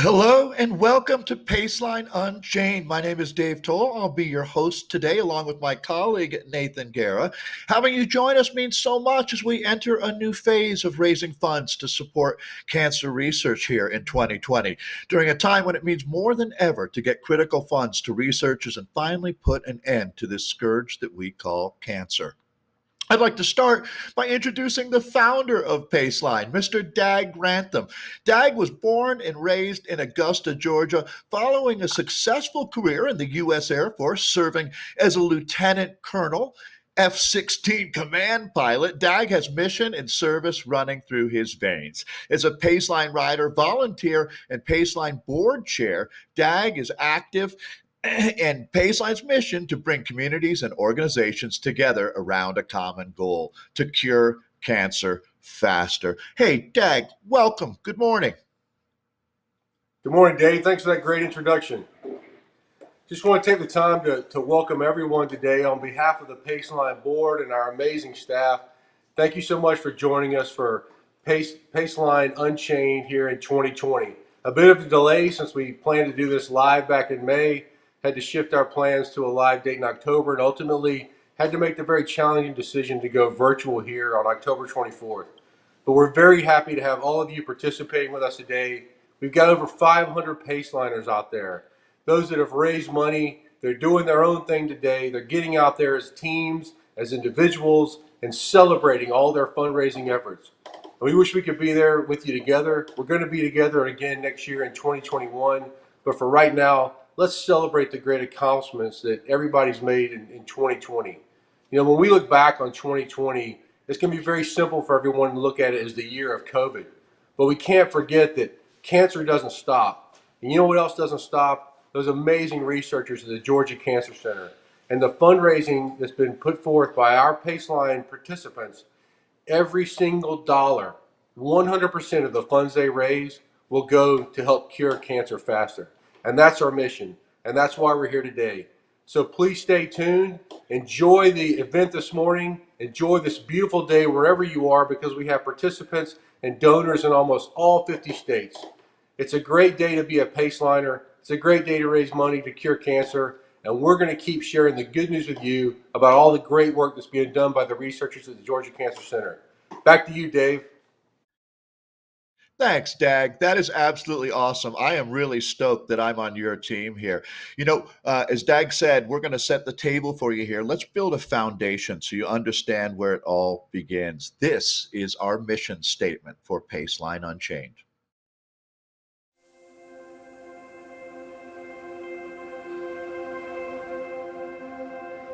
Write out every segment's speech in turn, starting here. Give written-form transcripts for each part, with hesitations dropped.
Hello and welcome to Paceline Unchained. My name is Dave Toll. I'll be your host today, along with my colleague Nathan Guerra. Having you join us means so much as we enter a new phase of raising funds to support cancer research here in 2020, during a time when it means more than ever to get critical funds to researchers and finally put an end to this scourge that we call cancer. I'd like to start by introducing the founder of Paceline, Mr. Dag Grantham. Dag was born and raised in Augusta, Georgia, following a successful career in the U.S. Air Force, serving as a lieutenant colonel, F-16 command pilot. Dag has mission and service running through his veins. As a Paceline rider, volunteer, and Paceline board chair, Dag is active and Paceline's mission to bring communities and organizations together around a common goal to cure cancer faster. Hey, Dag, welcome. Good morning. Good morning, Dave. Thanks for that great introduction. Just want to take the time to welcome everyone today on behalf of the Paceline board and our amazing staff. Thank you so much for joining us for Paceline Unchained here in 2020. A bit of a delay since we planned to do this live back in May, had to shift our plans to a live date in October, and ultimately had to make the very challenging decision to go virtual here on October 24th. But we're very happy to have all of you participating with us today. We've got over 500 Paceliners out there. Those that have raised money, they're doing their own thing today. They're getting out there as teams, as individuals, and celebrating all their fundraising efforts. And we wish we could be there with you together. We're going to be together again next year in 2021. But for right now, let's celebrate the great accomplishments that everybody's made in 2020. You know, when we look back on 2020, it's going to be very simple for everyone to look at it as the year of COVID. But we can't forget that cancer doesn't stop. And you know what else doesn't stop? Those amazing researchers at the Georgia Cancer Center. And the fundraising that's been put forth by our Paceline participants, every single dollar, 100% of the funds they raise will go to help cure cancer faster. And that's our mission. And that's why we're here today. So please stay tuned. Enjoy the event this morning. Enjoy this beautiful day wherever you are, because we have participants and donors in almost all 50 states. It's a great day to be a Paceliner. It's a great day to raise money to cure cancer. And we're going to keep sharing the good news with you about all the great work that's being done by the researchers at the Georgia Cancer Center. Back to you, Dave. Thanks, Dag. That is absolutely awesome. I am really stoked that I'm on your team here. As Dag said, we're going to set the table for you here. Let's build a foundation so you understand where it all begins. This is our mission statement for Paceline Unchained.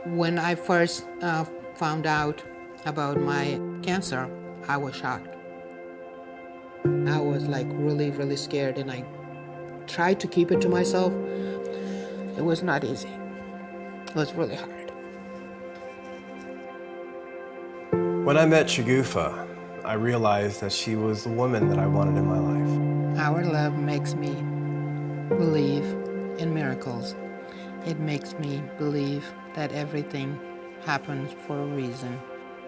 When I first found out about my cancer, I was shocked. I was like really, really scared, and I tried to keep it to myself. It was not easy. It was really hard. When I met Shagufa, I realized that she was the woman that I wanted in my life. Our love makes me believe in miracles. It makes me believe that everything happens for a reason.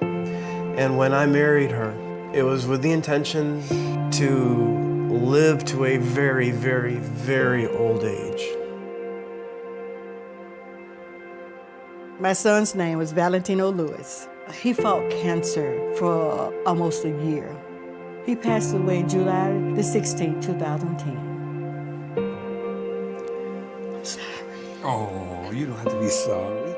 And when I married her, it was with the intention to live to a very, very, very old age. My son's name was Valentino Lewis. He fought cancer for almost a year. He passed away July the 16th, 2010. I'm sorry. Oh, you don't have to be sorry.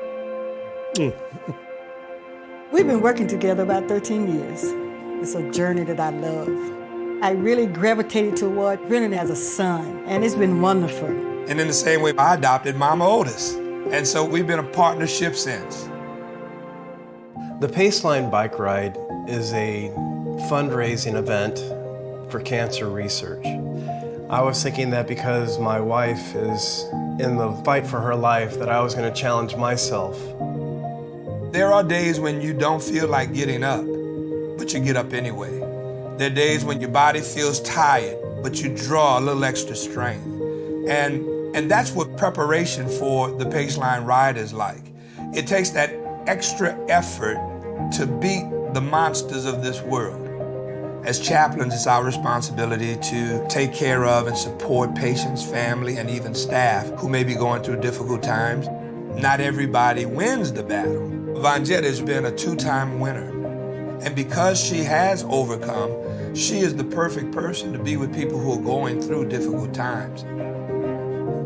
We've been working together about 13 years. It's a journey that I love. I really gravitated toward Brennan as a son, and it's been wonderful. And in the same way, I adopted Mama Otis. And so we've been a partnership since. The Paceline bike ride is a fundraising event for cancer research. I was thinking that because my wife is in the fight for her life, that I was going to challenge myself. There are days when you don't feel like getting up, but you get up anyway. There are days when your body feels tired, but you draw a little extra strength. And that's what preparation for the Paceline ride is like. It takes that extra effort to beat the monsters of this world. As chaplains, it's our responsibility to take care of and support patients, family, and even staff who may be going through difficult times. Not everybody wins the battle. Vanjetta has been a 2-time winner. And because she has overcome, she is the perfect person to be with people who are going through difficult times.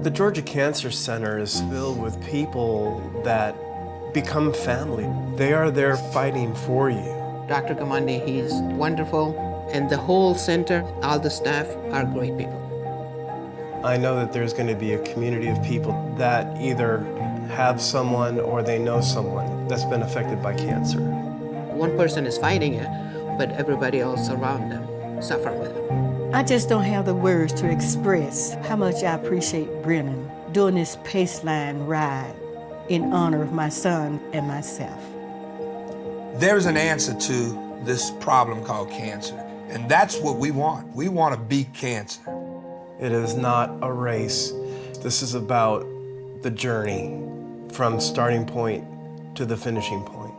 The Georgia Cancer Center is filled with people that become family. They are there fighting for you. Dr. Gamandi, he's wonderful, and the whole center, all the staff are great people. I know that there's going to be a community of people that either have someone or they know someone that's been affected by cancer. One person is fighting it, but everybody else around them suffer with it. I just don't have the words to express how much I appreciate Brennan doing this Paceline ride in honor of my son and myself. There is an answer to this problem called cancer, and that's what we want. We want to beat cancer. It is not a race. This is about the journey from starting point to the finishing point.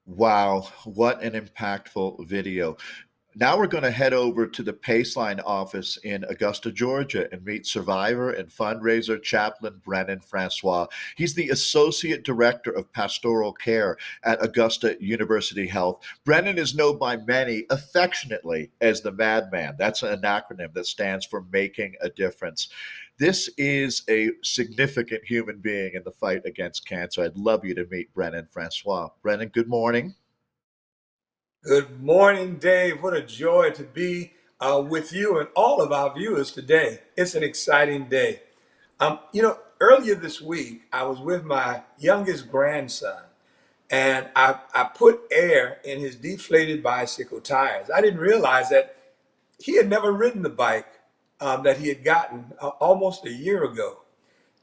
Wow, what an impactful video. Now we're going to head over to the Paceline office in Augusta, Georgia, and meet survivor and fundraiser chaplain Brennan Francois. He's the Associate Director of Pastoral Care at Augusta University Health. Brennan is known by many affectionately as the Madman. That's an acronym that stands for Making a Difference. This is a significant human being in the fight against cancer. I'd love you to meet Brennan Francois. Brennan, good morning. Good morning, Dave. What a joy to be with you and all of our viewers today. It's an exciting day. Earlier this week, I was with my youngest grandson, and I put air in his deflated bicycle tires. I didn't realize that he had never ridden the bike that he had gotten almost a year ago.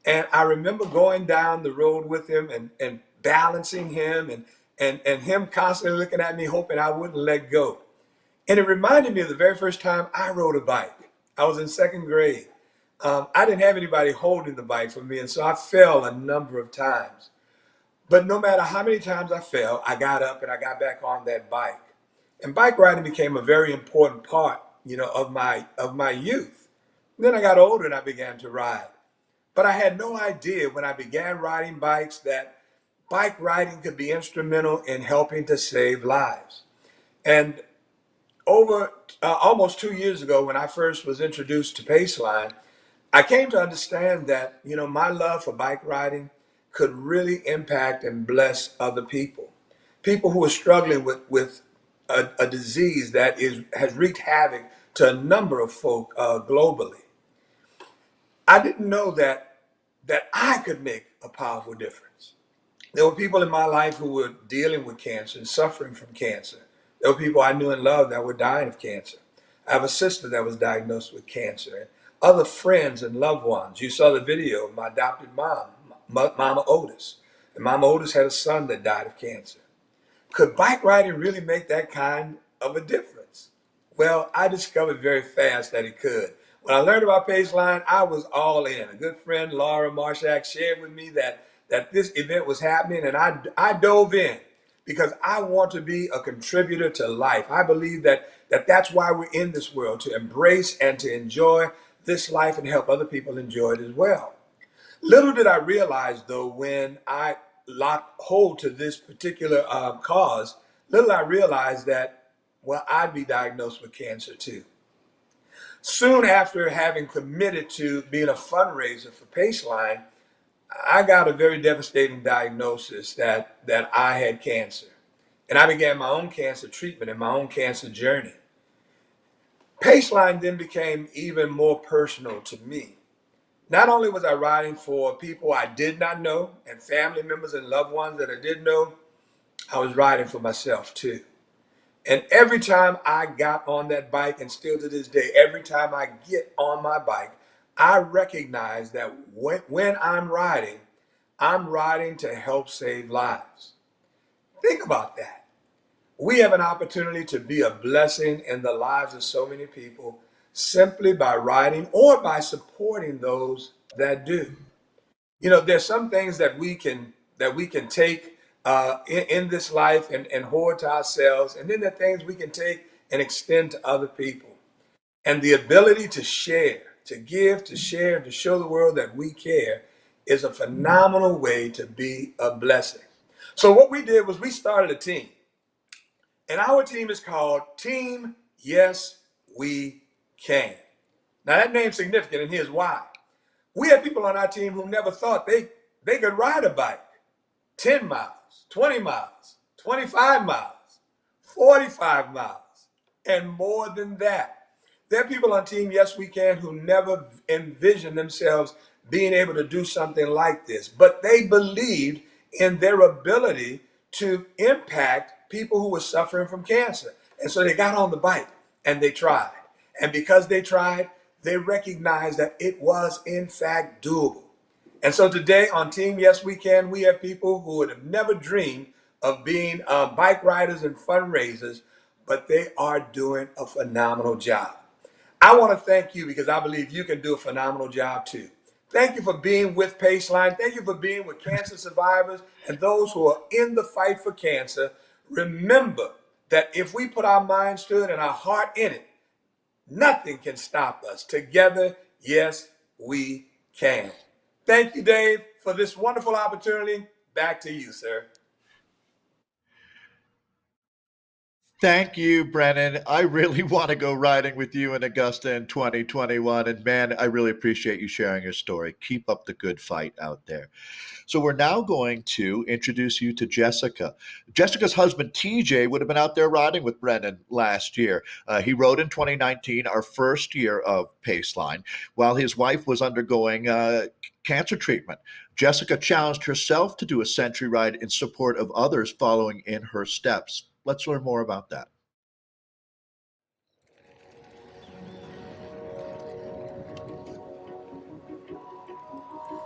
And I remember going down the road with him and balancing him and him constantly looking at me, hoping I wouldn't let go. And it reminded me of the very first time I rode a bike. I was in second grade. I didn't have anybody holding the bike for me, and so I fell a number of times. But no matter how many times I fell, I got up and I got back on that bike. And bike riding became a very important part, of my youth. And then I got older and I began to ride. But I had no idea when I began riding bikes that bike riding could be instrumental in helping to save lives. And over almost 2 years ago, when I first was introduced to Paceline, I came to understand that, my love for bike riding could really impact and bless other people. People who are struggling with a disease that has wreaked havoc to a number of folk globally. I didn't know that I could make a powerful difference. There were people in my life who were dealing with cancer and suffering from cancer. There were people I knew and loved that were dying of cancer. I have a sister that was diagnosed with cancer, and other friends and loved ones. You saw the video of my adopted mom, Mama Otis. And Mama Otis had a son that died of cancer. Could bike riding really make that kind of a difference? Well, I discovered very fast that it could. When I learned about Paceline, I was all in. A good friend, Laura Marshak, shared with me that this event was happening, and I dove in because I want to be a contributor to life. I believe that's why we're in this world, to embrace and to enjoy this life and help other people enjoy it as well. Little did I realize, though, when I locked hold to this particular cause, little I realized that, well, I'd be diagnosed with cancer too. Soon after having committed to being a fundraiser for Paceline, I got a very devastating diagnosis that I had cancer. And I began my own cancer treatment and my own cancer journey. Paceline then became even more personal to me. Not only was I riding for people I did not know and family members and loved ones that I did know, I was riding for myself too. And every time I got on that bike, and still to this day, every time I get on my bike, I recognize that when I'm riding to help save lives. Think about that. We have an opportunity to be a blessing in the lives of so many people simply by riding or by supporting those that do. You know, there's some things that we can take in this life and hoard to ourselves, and then there are things we can take and extend to other people. And the ability to share, to give, to share, and to show the world that we care is a phenomenal way to be a blessing. So what we did was we started a team. And our team is called Team Yes We Can. Now that name's significant, and here's why. We had people on our team who never thought they could ride a bike 10 miles, 20 miles, 25 miles, 45 miles, and more than that. There are people on Team Yes We Can who never envisioned themselves being able to do something like this, but they believed in their ability to impact people who were suffering from cancer. And so they got on the bike and they tried. And because they tried, they recognized that it was in fact doable. And so today on Team Yes We Can, we have people who would have never dreamed of being bike riders and fundraisers, but they are doing a phenomenal job. I want to thank you because I believe you can do a phenomenal job too. Thank you for being with Paceline. Thank you for being with cancer survivors and those who are in the fight for cancer. Remember that if we put our minds to it and our heart in it, nothing can stop us. Together, yes, we can. Thank you, Dave, for this wonderful opportunity. Back to you, sir. Thank you, Brennan. I really want to go riding with you in Augusta in 2021. And man, I really appreciate you sharing your story. Keep up the good fight out there. So we're now going to introduce you to Jessica. Jessica's husband, TJ, would have been out there riding with Brennan last year. He rode in 2019, our first year of Paceline, while his wife was undergoing cancer treatment. Jessica challenged herself to do a century ride in support of others following in her steps. Let's learn more about that.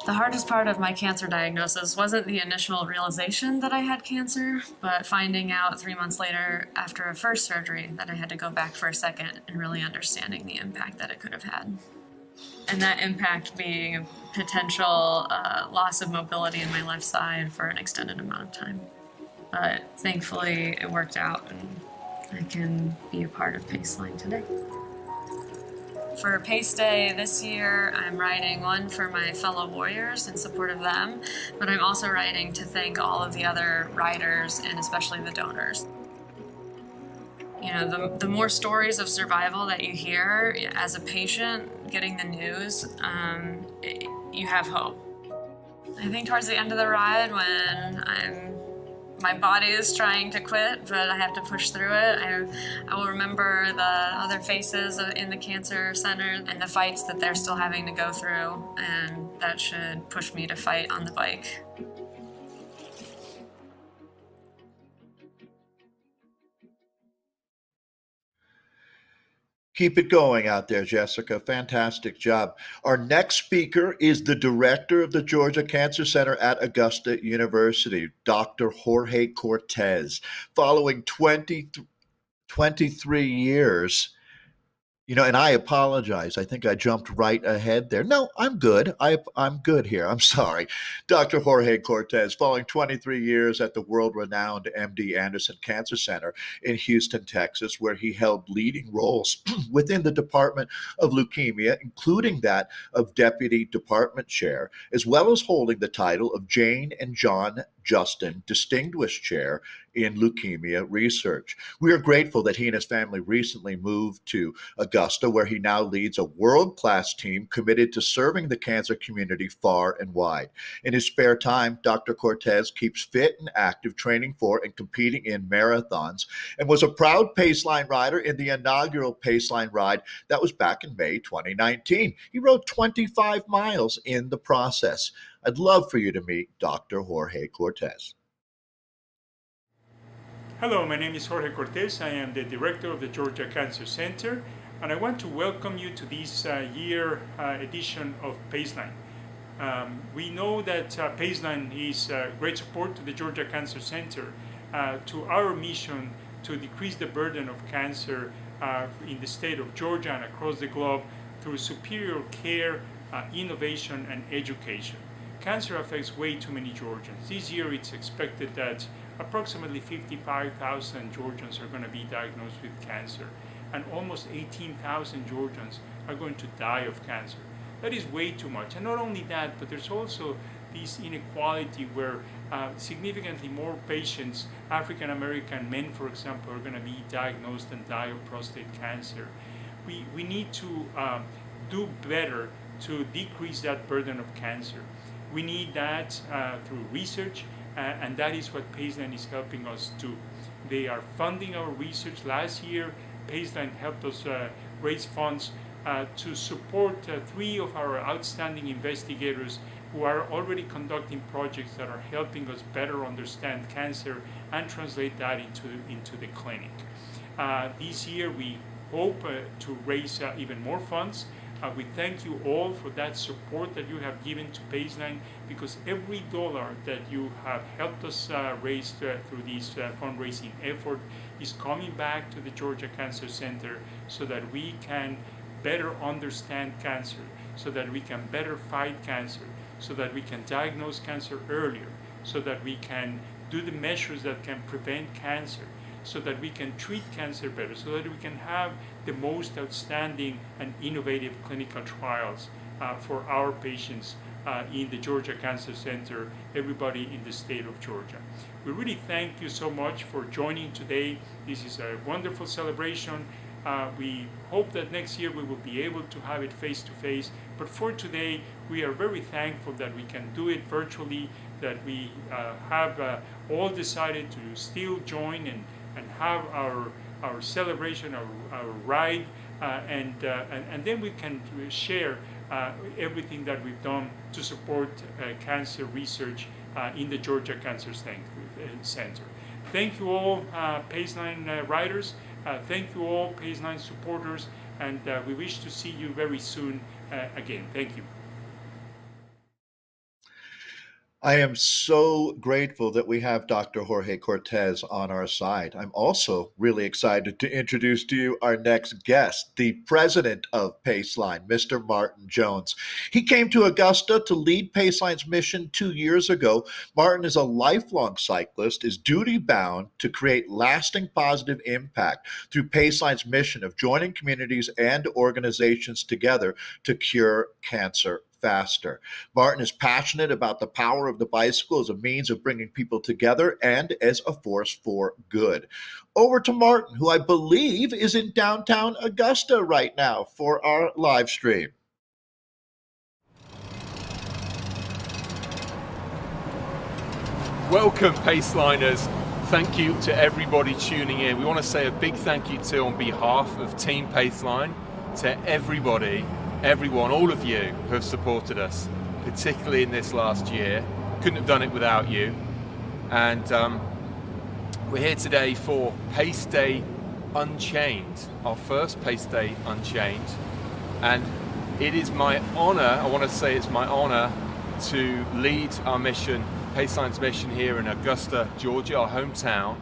The hardest part of my cancer diagnosis wasn't the initial realization that I had cancer, but finding out 3 months later after a first surgery that I had to go back for a second and really understanding the impact that it could have had. And that impact being a potential loss of mobility in my left side for an extended amount of time. But thankfully it worked out and I can be a part of Paceline today. For PaceDay this year, I'm riding one for my fellow warriors in support of them, but I'm also riding to thank all of the other riders and especially the donors. You know, the more stories of survival that you hear as a patient getting the news, you have hope. I think towards the end of the ride when my body is trying to quit, but I have to push through it. I will remember the other faces in the cancer center and the fights that they're still having to go through, and that should push me to fight on the bike. Keep it going out there, Jessica. Fantastic job. Our next speaker is the director of the Georgia Cancer Center at Augusta University, Dr. Jorge Cortez. Following 23 years, and I apologize. I think I jumped right ahead there. No, I'm good. I'm good here. I'm sorry. Dr. Jorge Cortez, following 23 years at the world-renowned MD Anderson Cancer Center in Houston, Texas, where he held leading roles within the Department of Leukemia, including that of Deputy Department Chair, as well as holding the title of Jane and John Justin Distinguished Chair in Leukemia Research. We are grateful that he and his family recently moved to Augusta, where he now leads a world-class team committed to serving the cancer community far and wide. In his spare time, Dr. Cortez keeps fit and active, training for and competing in marathons, and was a proud Paceline rider in the inaugural Paceline ride that was back in May 2019. He rode 25 miles in the process. I'd love for you to meet Dr. Jorge Cortez. Hello, my name is Jorge Cortez. I am the director of the Georgia Cancer Center, and I want to welcome you to this year edition of Paceline. We know that Paceline is great support to the Georgia Cancer Center, to our mission to decrease the burden of cancer in the state of Georgia and across the globe through superior care, innovation, and education. Cancer affects way too many Georgians. This year it's expected that approximately 55,000 Georgians are going to be diagnosed with cancer, and almost 18,000 Georgians are going to die of cancer. That is way too much. And not only that, but there's also this inequality where significantly more patients, African American men, for example, are going to be diagnosed and die of prostate cancer. We need to do better to decrease that burden of cancer. We need that through research, and that is what Paceline is helping us do. They are funding our research. Last year, Paceline helped us raise funds to support 3 of our outstanding investigators who are already conducting projects that are helping us better understand cancer and translate that into the clinic. This year we hope to raise even more funds. We thank you all for that support that you have given to Paceline, because every dollar that you have helped us raise through this fundraising effort is coming back to the Georgia Cancer Center so that we can better understand cancer, so that we can better fight cancer, so that we can diagnose cancer earlier, so that we can do the measures that can prevent cancer, so that we can treat cancer better, so that we can have the most outstanding and innovative clinical trials for our patients in the Georgia Cancer Center, everybody in the state of Georgia. We really thank you so much for joining today. This is a wonderful celebration. We hope that next year we will be able to have it face-to-face, but for today we are very thankful that we can do it virtually, that we have all decided to still join and have our celebration, our ride, and then we can share everything that we've done to support cancer research in the Georgia Cancer Center. Thank you all, Paceline riders. Thank you all, Paceline supporters, and we wish to see you very soon again. Thank you. I am so grateful that we have Dr. Jorge Cortez on our side. I'm also really excited to introduce to you our next guest, the president of Paceline, Mr. Martin Jones. He came to Augusta to lead Paceline's mission 2 years ago. Martin is a lifelong cyclist, is duty-bound to create lasting positive impact through Paceline's mission of joining communities and organizations together to cure cancer faster. Martin is passionate about the power of the bicycle as a means of bringing people together and as a force for good. Over to Martin, who I believe is in downtown Augusta right now for our live stream. Welcome, Paceliners. Thank you to everybody tuning in. We want to say a big thank you to, on behalf of Team Paceline, to everybody, everyone, all of you who have supported us, particularly in this last year. Couldn't have done it without you. And we're here today for PaceDay Unchained, our first PaceDay Unchained. And it is my honor, I want to say it's my honor to lead our mission, Paceline's mission here in Augusta, Georgia, our hometown.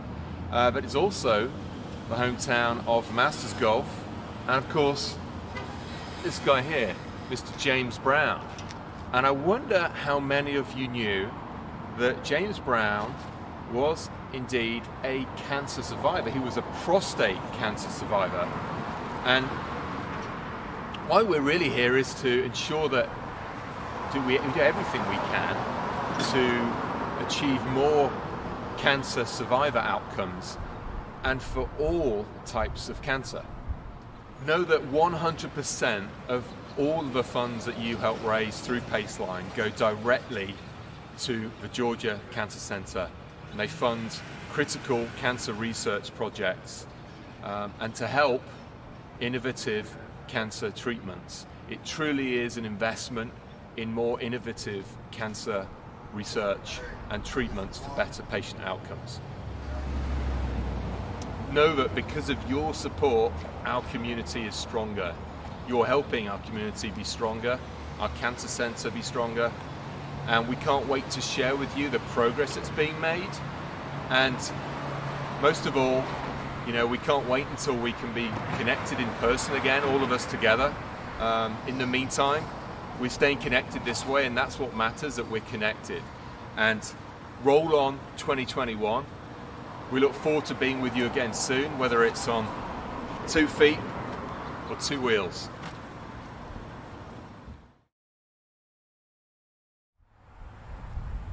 But it's also the hometown of Masters Golf. And of course, this guy here, Mr. James Brown. And I wonder how many of you knew that James Brown was indeed a cancer survivor. He was a prostate cancer survivor. And why we're really here is to ensure that we do everything we can to achieve more cancer survivor outcomes, and for all types of cancer. Know that 100% of all the funds that you help raise through Paceline go directly to the Georgia Cancer Center, and they fund critical cancer research projects and to help innovative cancer treatments. It truly is an investment in more innovative cancer research and treatments for better patient outcomes. Know that because of your support, our community is stronger. You're helping our community be stronger, our cancer center be stronger, and we can't wait to share with you the progress that's being made. And most of all, You know, we can't wait until we can be connected in person again, all of us together. In the meantime, we're staying connected this way, and that's what matters, that we're connected. And roll on 2021. We look forward to being with you again soon, whether it's on 2 feet or 2 wheels.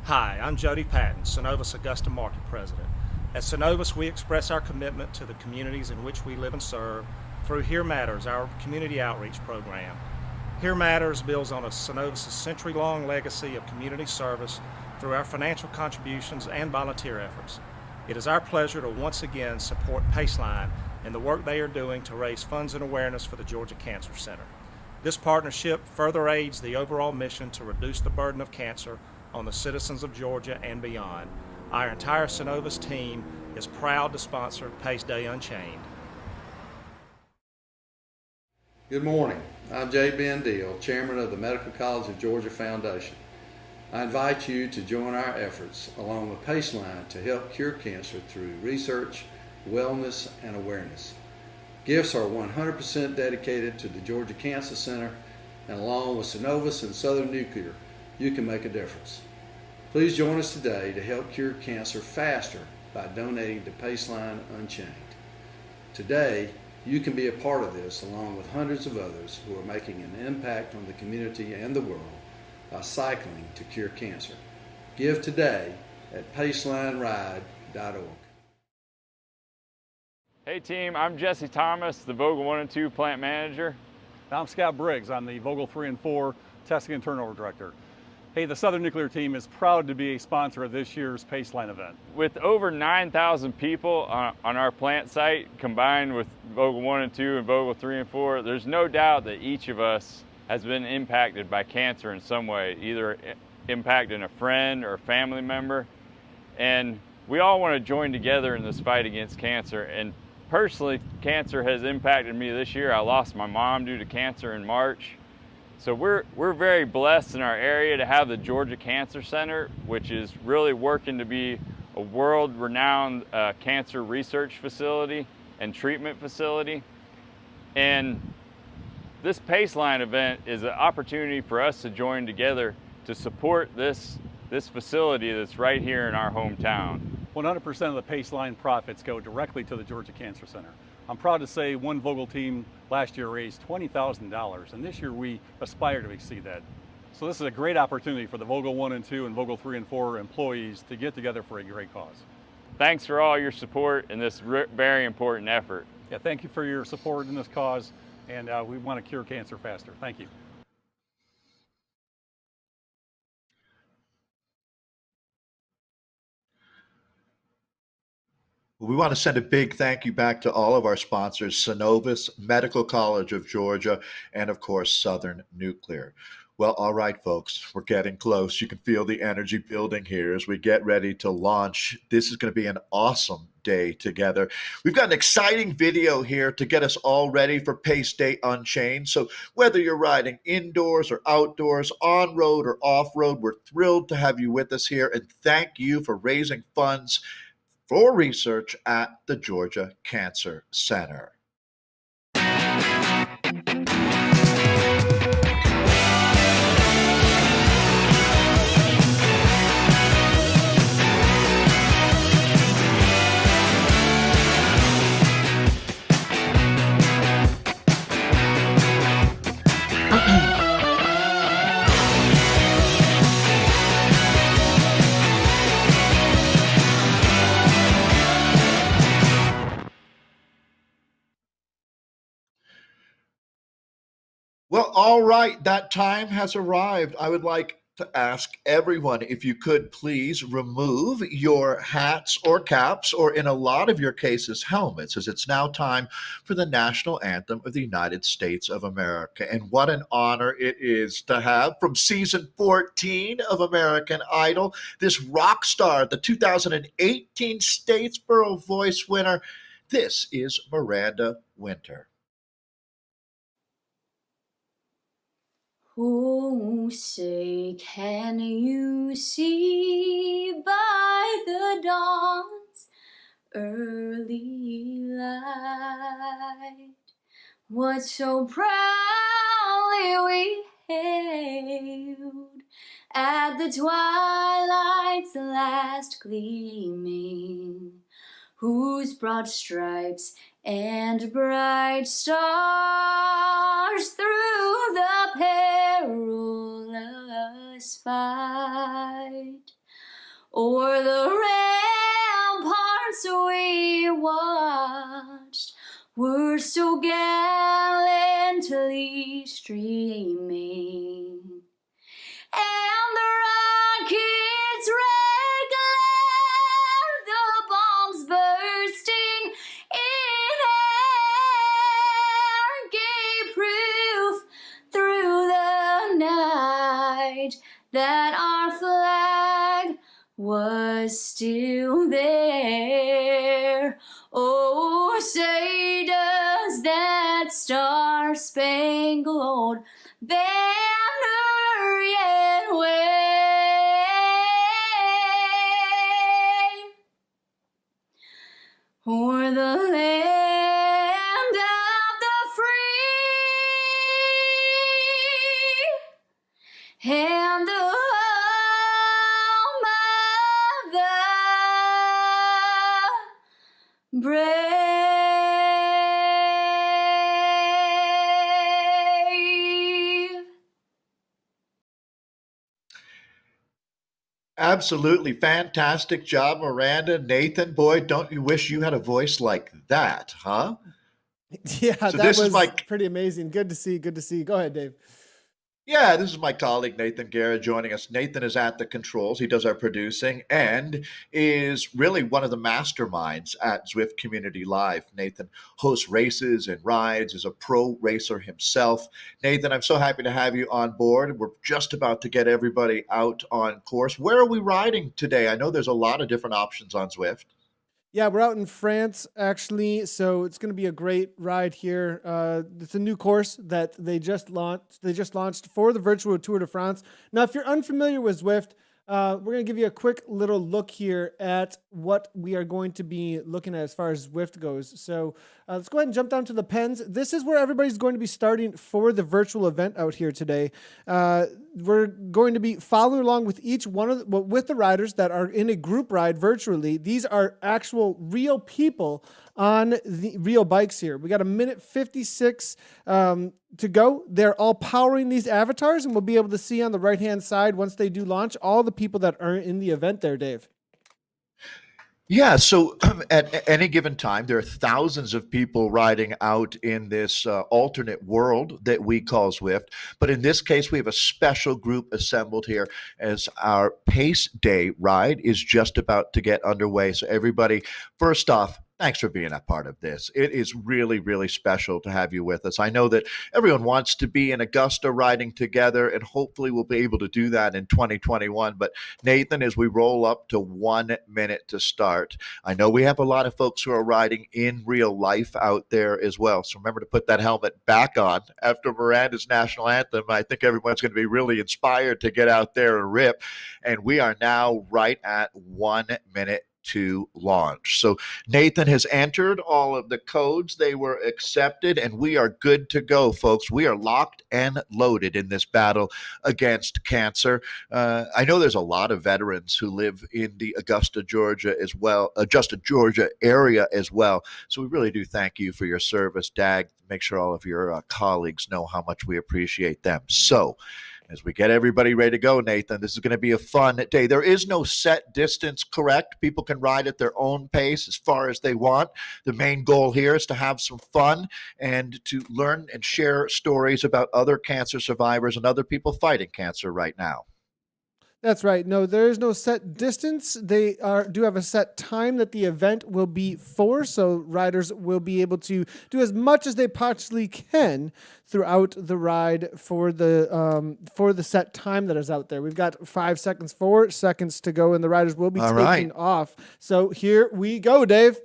Hi, I'm Jody Patton, Synovus Augusta Market President. At Synovus, we express our commitment to the communities in which we live and serve through Here Matters, our community outreach program. Here Matters builds on a Synovus' century-long legacy of community service through our financial contributions and volunteer efforts. It is our pleasure to once again support Paceline and the work they are doing to raise funds and awareness for the Georgia Cancer Center. This partnership further aids the overall mission to reduce the burden of cancer on the citizens of Georgia and beyond. Our entire Synovus team is proud to sponsor PaceDay Unchained. Good morning. I'm Jay Ben Deal, Chairman of the Medical College of Georgia Foundation. I invite you to join our efforts along with Paceline to help cure cancer through research, wellness, and awareness. Gifts are 100% dedicated to the Georgia Cancer Center, and along with Synovus and Southern Nuclear, you can make a difference. Please join us today to help cure cancer faster by donating to Paceline Unchained. Today, you can be a part of this along with hundreds of others who are making an impact on the community and the world by cycling to cure cancer. Give today at PacelineRide.org. Hey team, I'm Jesse Thomas, the Vogel 1 and 2 plant manager. I'm Scott Briggs. I'm the Vogel 3 and 4 testing and turnover director. Hey, the Southern Nuclear team is proud to be a sponsor of this year's Paceline event. With over 9,000 people on our plant site, combined with Vogel 1 and 2 and Vogel 3 and 4, there's no doubt that each of us has been impacted by cancer in some way, either impacting a friend or family member. And we all want to join together in this fight against cancer. And personally, cancer has impacted me this year. I lost my mom due to cancer in March. So we're very blessed in our area to have the Georgia Cancer Center, which is really working to be a world-renowned cancer research facility and treatment facility. And this Paceline event is an opportunity for us to join together to support this facility that's right here in our hometown. 100% of the Paceline profits go directly to the Georgia Cancer Center. I'm proud to say one Vogel team last year raised $20,000, and this year we aspire to exceed that. So this is a great opportunity for the Vogel 1 and 2 and Vogel 3 and 4 employees to get together for a great cause. Thanks for all your support in this very important effort. Yeah, thank you for your support in this cause, and we want to cure cancer faster. Thank you. We want to send a big thank you back to all of our sponsors, Synovus, Medical College of Georgia, and of course, Southern Nuclear. Well, all right, folks, we're getting close. You can feel the energy building here as we get ready to launch. This is going to be an awesome day together. We've got an exciting video here to get us all ready for PaceDay Unchained. So whether you're riding indoors or outdoors, on-road or off-road, we're thrilled to have you with us here, and thank you for raising funds for research at the Georgia Cancer Center. Well, all right, that time has arrived. I would like to ask everyone if you could please remove your hats or caps, or in a lot of your cases, helmets, as it's now time for the national anthem of the United States of America. And what an honor it is to have from season 14 of American Idol, this rock star, the 2018 Statesboro Voice winner. This is Miranda Winter. Oh, say, can you see by the dawn's early light. What so proudly we hailed at the twilight's last gleaming, whose broad stripes and bright stars through the perilous fight o'er the ramparts we watched were so gallantly streaming, and the rockets' red glare, the bombs bursting in air, gave proof through the night that our flag was still there. Oh, say does that star-spangled banner yet wave o'er the land of the free and the home of the brave? Absolutely fantastic job, Miranda. Nathan, boy, don't you wish you had a voice like that, huh? Yeah, So that this is was my pretty amazing. Good to see. Good to see. Go ahead, Dave. Yeah, this is my colleague Nathan Guerra joining us. Nathan is at the controls. He does our producing and is really one of the masterminds at Zwift Community Live. Nathan hosts races and rides, is a pro racer himself. Nathan, I'm so happy to have you on board. We're just about to get everybody out on course. Where are we riding today? I know there's a lot of different options on Zwift. Yeah, we're out in France actually, so it's going to be a great ride here. It's a new course that they just launched. They just launched for the virtual Tour de France. Now, if you're unfamiliar with Zwift, we're going to give you a quick little look here at what we are going to be looking at as far as Zwift goes. So let's go ahead and jump down to the pens. This is where everybody's going to be starting for the virtual event out here today. We're going to be following along with each one of with the riders that are in a group ride virtually. These are actual real people on the real bikes here. We got 1:56 to go. They're all powering these avatars, and we'll be able to see on the right-hand side once they do launch all the people that are in the event there, Dave. Yeah, so at any given time, there are thousands of people riding out in this alternate world that we call Zwift. But in this case, we have a special group assembled here as our PaceDay ride is just about to get underway. So everybody, first off, thanks for being a part of this. It is really, really special to have you with us. I know that everyone wants to be in Augusta riding together, and hopefully we'll be able to do that in 2021. But Nathan, as we roll up to 1 minute to start, I know we have a lot of folks who are riding in real life out there as well. So remember to put that helmet back on after Miranda's national anthem. I think everyone's going to be really inspired to get out there and rip. And we are now right at 1 minute to launch. So Nathan has entered all of the codes. They were accepted, and we are good to go, folks. We are locked and loaded in this battle against cancer. I know there's a lot of veterans who live in the Augusta, Georgia area as well. So we really do thank you for your service, Dag. Make sure all of your colleagues know how much we appreciate them. So as we get everybody ready to go, Nathan, this is going to be a fun day. There is no set distance, correct? People can ride at their own pace as far as they want. The main goal here is to have some fun and to learn and share stories about other cancer survivors and other people fighting cancer right now. That's right. No, there is no set distance. They do have a set time that the event will be for, so riders will be able to do as much as they possibly can throughout the ride for the set time that is out there. We've got 5 seconds, 4 seconds to go, and the riders will be taking off. So here we go, Dave.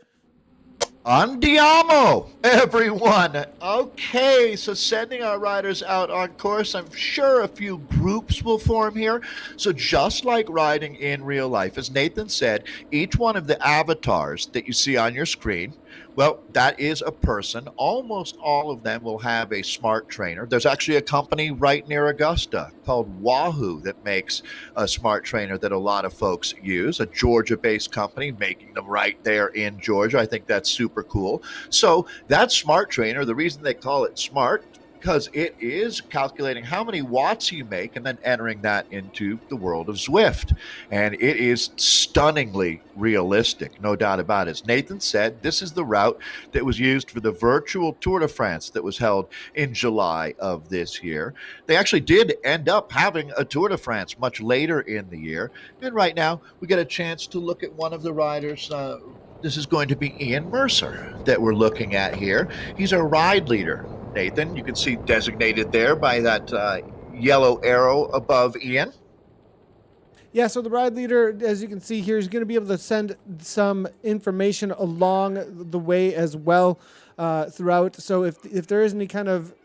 Andiamo, everyone. Okay, so sending our riders out on course. I'm sure a few groups will form here. So, just like riding in real life, as Nathan said, each one of the avatars that you see on your screen, well, that is a person. Almost all of them will have a smart trainer. There's actually a company right near Augusta called Wahoo that makes a smart trainer that a lot of folks use, a Georgia based company making them right there in Georgia. I think that's super cool. So, that smart trainer, the reason they call it smart, because it is calculating how many watts you make and then entering that into the world of Zwift. And it is stunningly realistic, no doubt about it. As Nathan said, this is the route that was used for the virtual Tour de France that was held in July of this year. They actually did end up having a Tour de France much later in the year. And right now, we get a chance to look at one of the riders. This is going to be Ian Mercer that we're looking at here. He's a ride leader. Nathan, you can see designated there by that yellow arrow above Ian. Yeah, so the ride leader, as you can see here, is going to be able to send some information along the way as well throughout. So if there is any kind of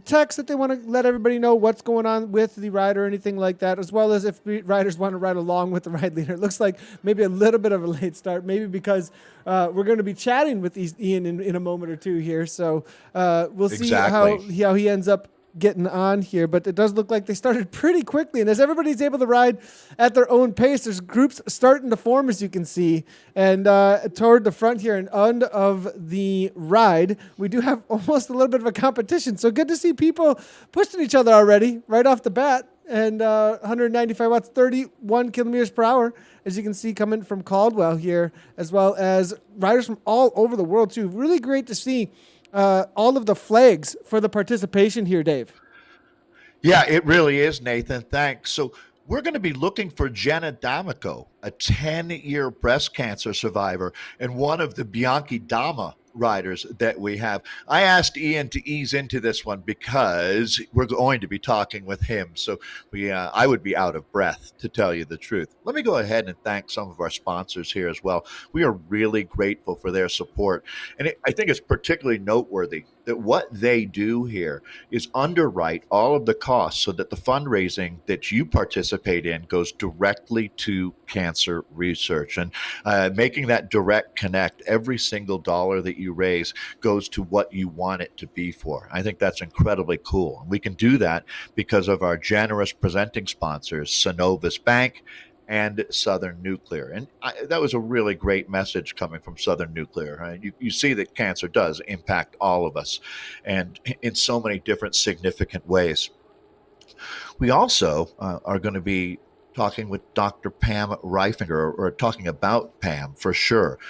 text that they want to let everybody know what's going on with the ride or anything like that, as well as if riders want to ride along with the ride leader. It looks like maybe a little bit of a late start, maybe because we're going to be chatting with Ian in a moment or two here. So we'll see how he ends up getting on here, but it does look like they started pretty quickly, and as everybody's able to ride at their own pace, there's groups starting to form, as you can see, and toward the front here and end of the ride we do have almost a little bit of a competition, so good to see people pushing each other already right off the bat. And 195 watts, 31 kilometers per hour, as you can see, coming from Caldwell here, as well as riders from all over the world too. Really great to see all of the flags for the participation here, Dave. Yeah, it really is, Nathan. Thanks. So we're going to be looking for Jenna D'Amico, a 10-year breast cancer survivor and one of the Bianchi Dama riders that we have. I asked Ian to ease into this one because we're going to be talking with him. So I would be out of breath, to tell you the truth. Let me go ahead and thank some of our sponsors here as well. We are really grateful for their support. And I think it's particularly noteworthy that what they do here is underwrite all of the costs so that the fundraising that you participate in goes directly to cancer research, and making that direct connect. Every single dollar that you raise goes to what you want it to be for. I think that's incredibly cool. We can do that because of our generous presenting sponsors, Synovus Bank and Southern Nuclear. And that was a really great message coming from Southern Nuclear. Right? You see that cancer does impact all of us, and in so many different significant ways. We also are going to be talking with Dr. Pam Reifinger, or talking about Pam for sure.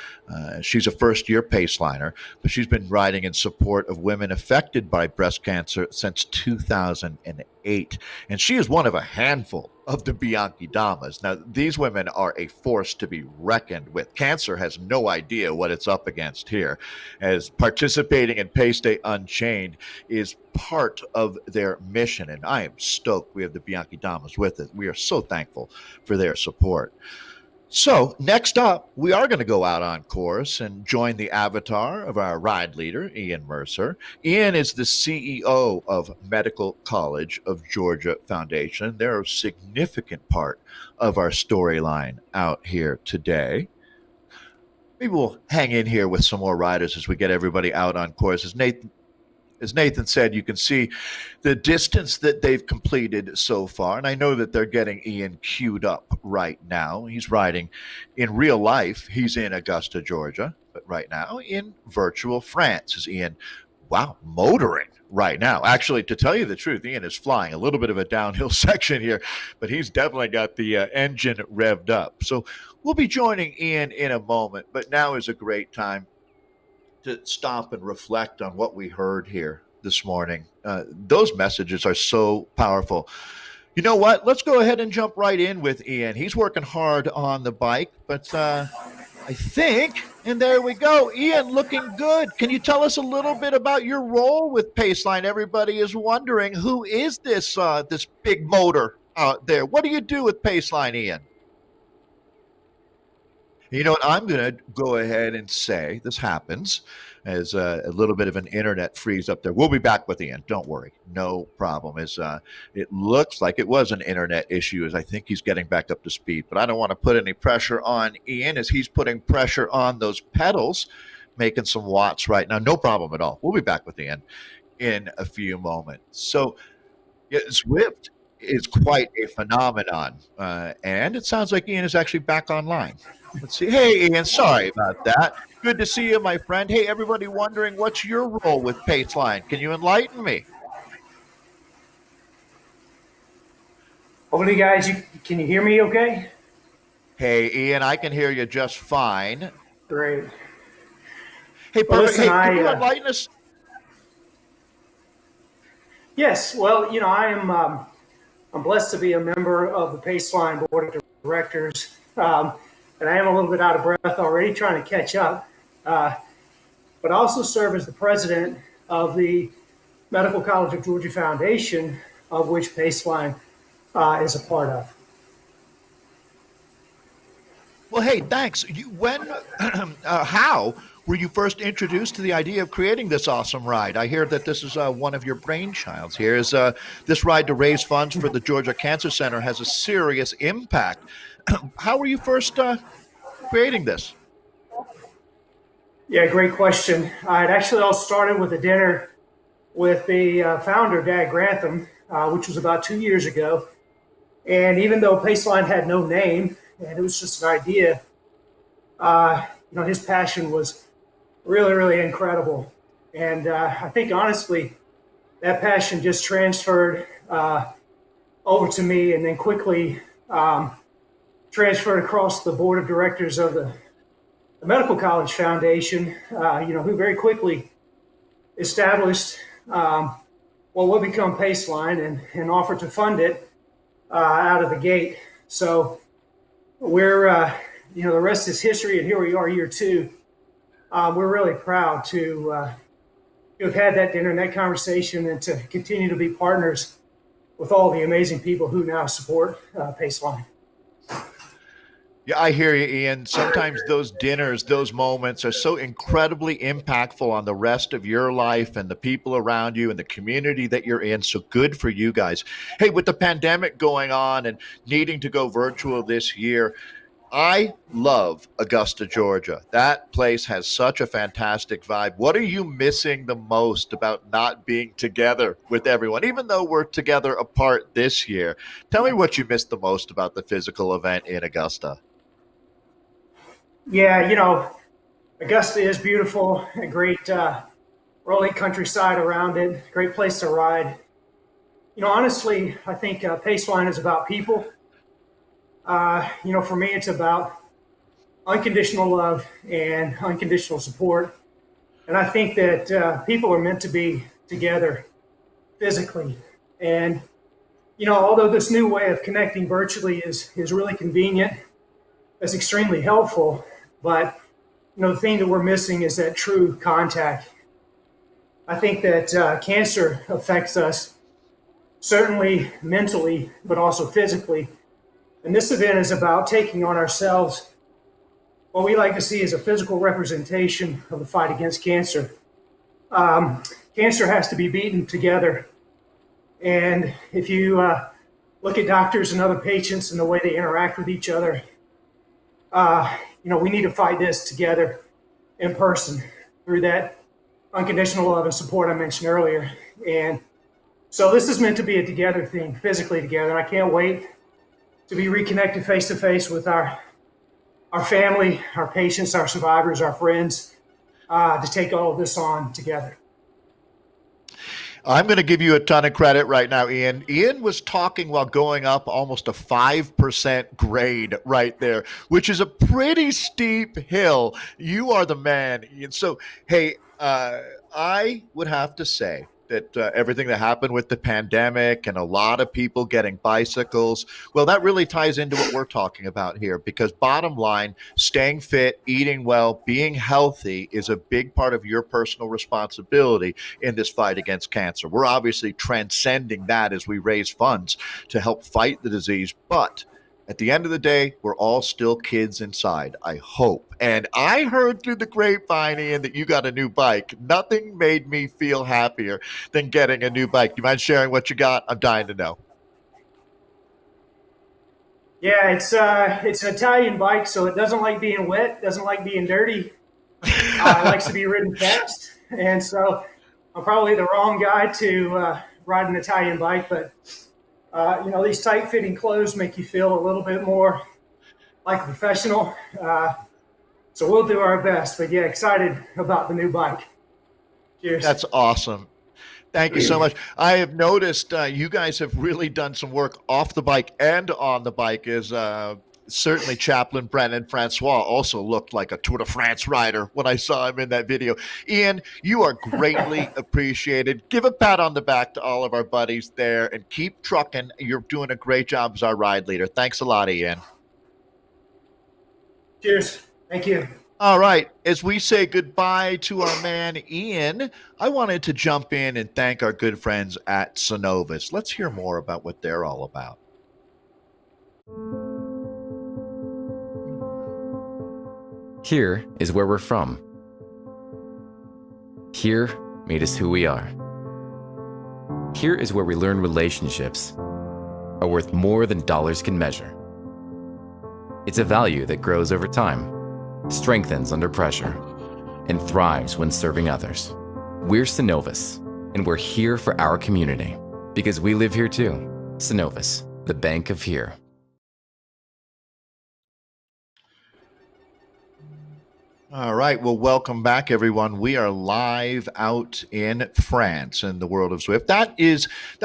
She's a first-year Paceliner, but she's been riding in support of women affected by breast cancer since 2008. And she is one of a handful of the Bianchi Damas. Now, these women are a force to be reckoned with. Cancer has no idea what it's up against here, as participating in PaceDay Unchained is part of their mission. And I am stoked we have the Bianchi Damas with us. We are so thankful for their support. So next up, we are going to go out on course and join the avatar of our ride leader, Ian Mercer. Ian is the CEO of Medical College of Georgia Foundation. They're a significant part of our storyline out here today. Maybe we'll hang in here with some more riders as we get everybody out on course. As Nathan said, you can see the distance that they've completed so far. And I know that they're getting Ian queued up right now. He's riding in real life. He's in Augusta, Georgia, but right now in virtual France is Ian, motoring right now. Actually, to tell you the truth, Ian is flying a little bit of a downhill section here, but he's definitely got the engine revved up. So we'll be joining Ian in a moment, but now is a great time to stop and reflect on what we heard here this morning. Those messages are so powerful. You know what? Let's go ahead and jump right in with Ian. He's working hard on the bike, but I think, and there we go. Ian, looking good. Can you tell us a little bit about your role with Paceline? Everybody is wondering, who is this this big motor out there? What do you do with Paceline, Ian? You know what? I'm going to go ahead and say this happens as a little bit of an internet freeze up there. We'll be back with Ian. Don't worry. No problem. As it looks like it was an internet issue, as I think he's getting back up to speed. But I don't want to put any pressure on Ian as he's putting pressure on those pedals, making some watts right now. No problem at all. We'll be back with Ian in a few moments. So, yeah, Zwift is quite a phenomenon. And it sounds like Ian is actually back online. Let's see. Hey, Ian, sorry about that. Good to see you, my friend. Hey, everybody wondering what's your role with Paceline? Can you enlighten me? Hopefully, guys, can you hear me okay? Hey, Ian, I can hear you just fine. Great. Hey, Well, perfect. listen, Hey, can you enlighten us? Yes. Well, I'm blessed to be a member of the Paceline Board of Directors, and I am a little bit out of breath already, trying to catch up. But I also serve as the president of the Medical College of Georgia Foundation, of which Paceline is a part of. Well, hey, thanks. How were you first introduced to the idea of creating this awesome ride? I hear that this is one of your brainchilds here. Is this ride to raise funds for the Georgia Cancer Center has a serious impact. How were you first creating this? Yeah, great question. It actually all started with a dinner with the founder, Dag Grantham, which was about 2 years ago. And even though Paceline had no name, and it was just an idea, his passion was really, really incredible. And I think, honestly, that passion just transferred over to me and then quickly transferred across the board of directors of the Medical College Foundation, who very quickly established what would become Paceline and offered to fund it out of the gate. So we're, the rest is history, and here we are, year two. We're really proud to have had that dinner and that conversation and to continue to be partners with all the amazing people who now support Paceline. Yeah, I hear you, Ian. Sometimes those dinners, those moments are so incredibly impactful on the rest of your life and the people around you and the community that you're in. So good for you guys. Hey, with the pandemic going on and needing to go virtual this year, I love Augusta, Georgia. That place has such a fantastic vibe. What are you missing the most about not being together with everyone, even though we're together apart this year? Tell me what you missed the most about the physical event in Augusta. Yeah, Augusta is beautiful, a great rolling countryside around it, great place to ride. Honestly, I think Paceline is about people. For me, it's about unconditional love and unconditional support. And I think that people are meant to be together physically. And, although this new way of connecting virtually is really convenient, it's extremely helpful. But, the thing that we're missing is that true contact. I think that cancer affects us certainly mentally, but also physically. And this event is about taking on ourselves what we like to see as a physical representation of the fight against cancer. Cancer has to be beaten together. And if you look at doctors and other patients and the way they interact with each other, we need to fight this together in person through that unconditional love and support I mentioned earlier. And so this is meant to be a together thing, physically together. And I can't wait to be reconnected face to face with our family, our patients, our survivors, our friends, to take all of this on together. I'm going to give you a ton of credit right now, Ian. Ian was talking while going up almost a 5% grade right there, which is a pretty steep hill. You are the man, Ian. So, hey, I would have to say that everything that happened with the pandemic and a lot of people getting bicycles, well, that really ties into what we're talking about here, because bottom line, staying fit, eating well, being healthy is a big part of your personal responsibility in this fight against cancer. We're obviously transcending that as we raise funds to help fight the disease, but At the end of the day, we're all still kids inside, I hope. And I heard through the grapevine, Ian, that you got a new bike. Nothing made me feel happier than getting a new bike. Do you mind sharing what you got? I'm dying to know. Yeah, it's an Italian bike, so it doesn't like being wet, doesn't like being dirty. It likes to be ridden fast, and so I'm probably the wrong guy to ride an Italian bike. But these tight-fitting clothes make you feel a little bit more like a professional. So we'll do our best. But yeah, excited about the new bike. Cheers. That's awesome. Thank you so much. I have noticed you guys have really done some work off the bike and on the bike. Is certainly Chaplain Brennan Francois also looked like a Tour de France rider when I saw him in that video. Ian, you are greatly appreciated. Give a pat on the back to all of our buddies there and keep trucking. You're doing a great job as our ride leader. Thanks a lot, Ian. Cheers. Thank you. All right. As we say goodbye to our man, Ian, I wanted to jump in and thank our good friends at Synovus. Let's hear more about what they're all about. Here is where we're from. Here made us who we are. Here is where we learn relationships are worth more than dollars can measure. It's a value that grows over time, strengthens under pressure, and thrives when serving others. We're Synovus, and we're here for our community because we live here too. Synovus, the bank of here. All right. Well, welcome back, everyone. We are live out in France in the world of Zwift. That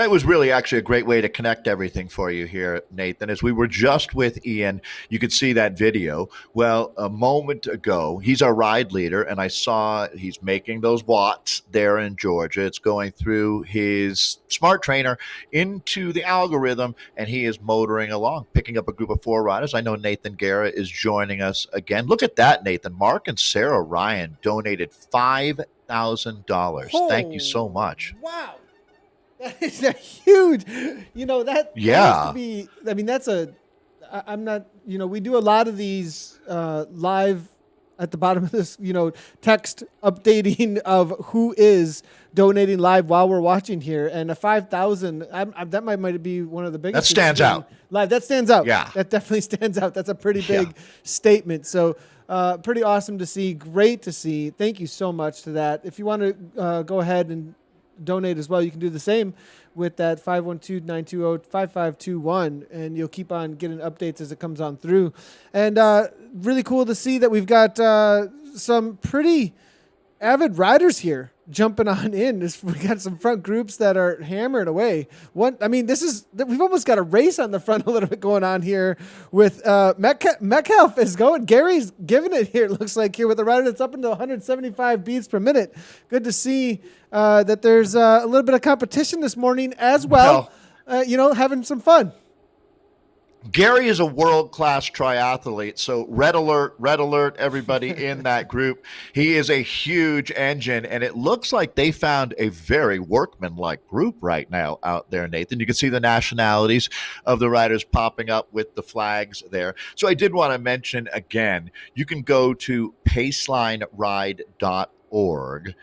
was really actually a great way to connect everything for you here, Nathan. As we were just with Ian, you could see that video. Well, a moment ago, he's our ride leader, and I saw he's making those watts there in Georgia. It's going through his smart trainer into the algorithm, and he is motoring along, picking up a group of 4 riders. I know Nathan Guerra is joining us again. Look at that, Nathan. Mark and Sarah Ryan donated $5,000. Thank you so much. Wow. That is a huge, that Yeah. has to be, I'm not, we do a lot of these live at the bottom of this, text updating of who is donating live while we're watching here. And a 5,000, that might be one of the biggest. That stands out. Live. That stands out. Yeah. That definitely stands out. That's a pretty big statement. So pretty awesome to see. Great to see. Thank you so much to that. If you want to go ahead and donate as well, you can do the same with that 512-920-5521, and you'll keep on getting updates as it comes on through. And really cool to see that we've got some pretty avid riders here jumping on in. We got some front groups that are hammering away. We've almost got a race on the front a little bit going on here with Metcalf is going. Gary's giving it here, it looks like, here with a rider that's up into 175 beats per minute. Good to see that there's a little bit of competition this morning as well, having some fun. Gary is a world-class triathlete, so red alert, everybody in that group. He is a huge engine, and it looks like they found a very workmanlike group right now out there, Nathan. You can see the nationalities of the riders popping up with the flags there. So I did want to mention again, you can go to pacelinерide.org,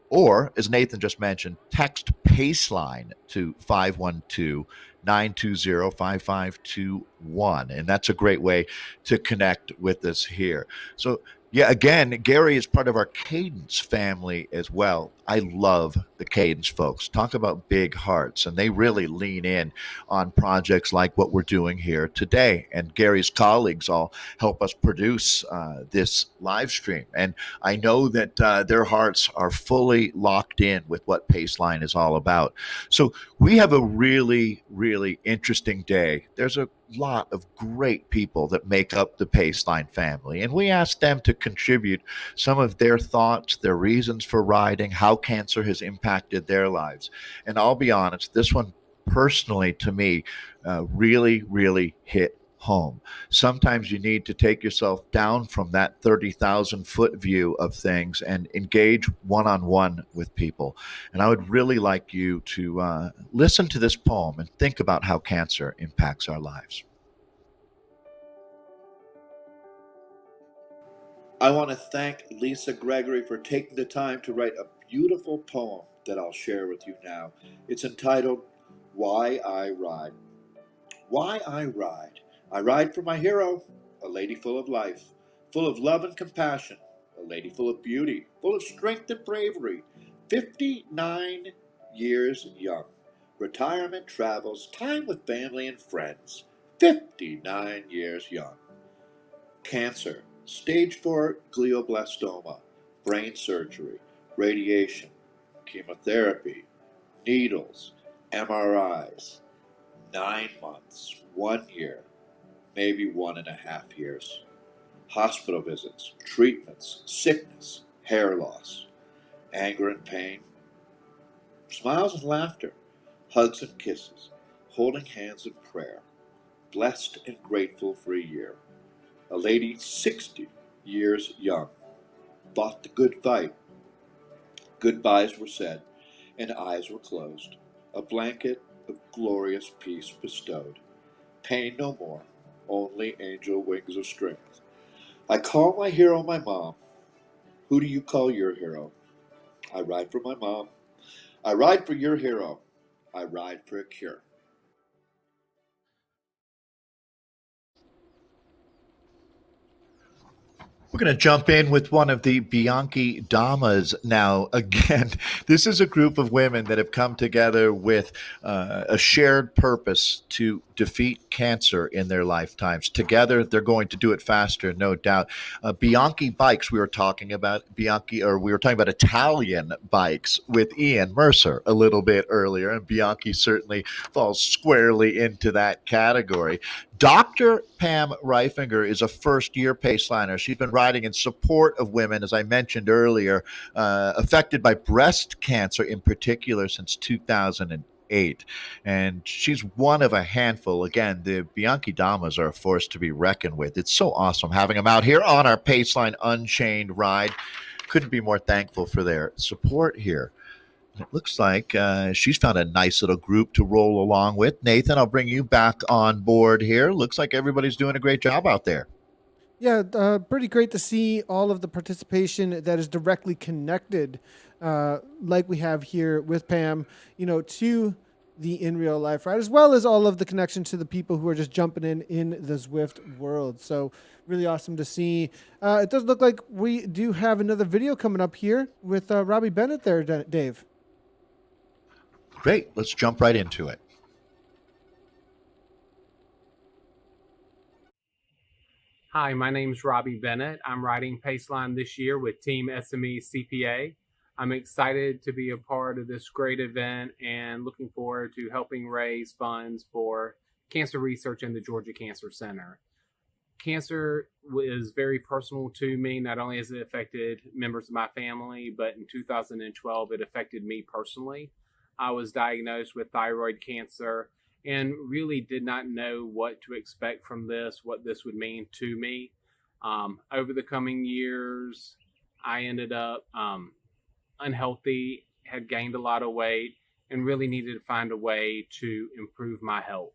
or, as Nathan just mentioned, text Paceline to 512-920-5521. And that's a great way to connect with us here. So, yeah, again, Gary is part of our Cadence family as well. I love the Cadence folks. Talk about big hearts, and they really lean in on projects like what we're doing here today. And Gary's colleagues all help us produce this live stream. And I know that their hearts are fully locked in with what Paceline is all about. So we have a really, really interesting day. There's a lot of great people that make up the Paceline family, and we asked them to contribute some of their thoughts, their reasons for riding, how cancer has impacted their lives. And I'll be honest, this one personally to me really, really hit home. Sometimes you need to take yourself down from that 30,000 foot view of things and engage one-on-one with people. And I would really like you to listen to this poem and think about how cancer impacts our lives. I want to thank Lisa Gregory for taking the time to write a beautiful poem that I'll share with you now. It's entitled Why I Ride. Why I ride. I ride for my hero, a lady full of life, full of love and compassion, a lady full of beauty, full of strength and bravery, 59 years young. Retirement, travels, time with family and friends, 59 years young. Cancer, stage 4 glioblastoma, brain surgery, radiation, chemotherapy, needles, MRIs, 9 months, 1 year, maybe 1.5 years. Hospital visits, treatments, sickness, hair loss, anger and pain, smiles and laughter, hugs and kisses, holding hands in prayer, blessed and grateful for a year. A lady 60 years young, fought the good fight. Goodbyes were said, and eyes were closed. A blanket of glorious peace bestowed. Pain no more, only angel wings of strength. I call my hero my mom. Who do you call your hero? I ride for my mom. I ride for your hero. I ride for a cure. We're going to jump in with one of the Bianchi Damas now. Again, this is a group of women that have come together with a shared purpose to defeat cancer in their lifetimes. Together, they're going to do it faster, no doubt. Bianchi bikes, we were talking about Italian bikes with Ian Mercer a little bit earlier, and Bianchi certainly falls squarely into that category. Dr. Pam Reifinger is a first-year Paceliner. She's been riding in support of women, as I mentioned earlier, affected by breast cancer in particular since 2008. And she's one of a handful. Again, the Bianchi Damas are a force to be reckoned with. It's so awesome having them out here on our Paceline Unchained ride. Couldn't be more thankful for their support here. It looks like she's found a nice little group to roll along with. Nathan, I'll bring you back on board here. Looks like everybody's doing a great job out there. Yeah, pretty great to see all of the participation that is directly connected, like we have here with Pam, to the in real life ride, as well as all of the connection to the people who are just jumping in the Zwift world. So really awesome to see. It does look like we do have another video coming up here with Robbie Bennett there, Dave. Great. Let's jump right into it. Hi, my name's Robbie Bennett. I'm riding Paceline this year with Team SME CPA. I'm excited to be a part of this great event and looking forward to helping raise funds for cancer research in the Georgia Cancer Center. Cancer is very personal to me. Not only has it affected members of my family, but in 2012, it affected me personally. I was diagnosed with thyroid cancer and really did not know what to expect from this, what this would mean to me. Over the coming years, I ended up unhealthy, had gained a lot of weight, and really needed to find a way to improve my health.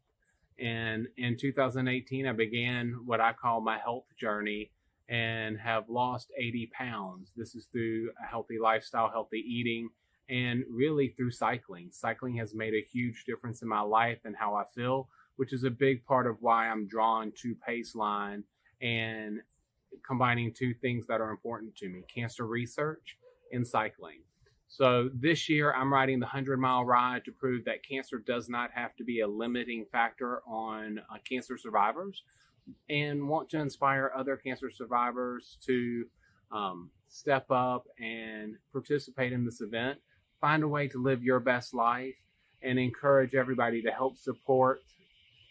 And in 2018, I began what I call my health journey and have lost 80 pounds. This is through a healthy lifestyle, healthy eating, and really through cycling. Cycling has made a huge difference in my life and how I feel, which is a big part of why I'm drawn to Paceline and combining two things that are important to me: cancer research and cycling. So this year I'm riding the 100-mile ride to prove that cancer does not have to be a limiting factor on cancer survivors, and want to inspire other cancer survivors to step up and participate in this event. Find a way to live your best life and encourage everybody to help support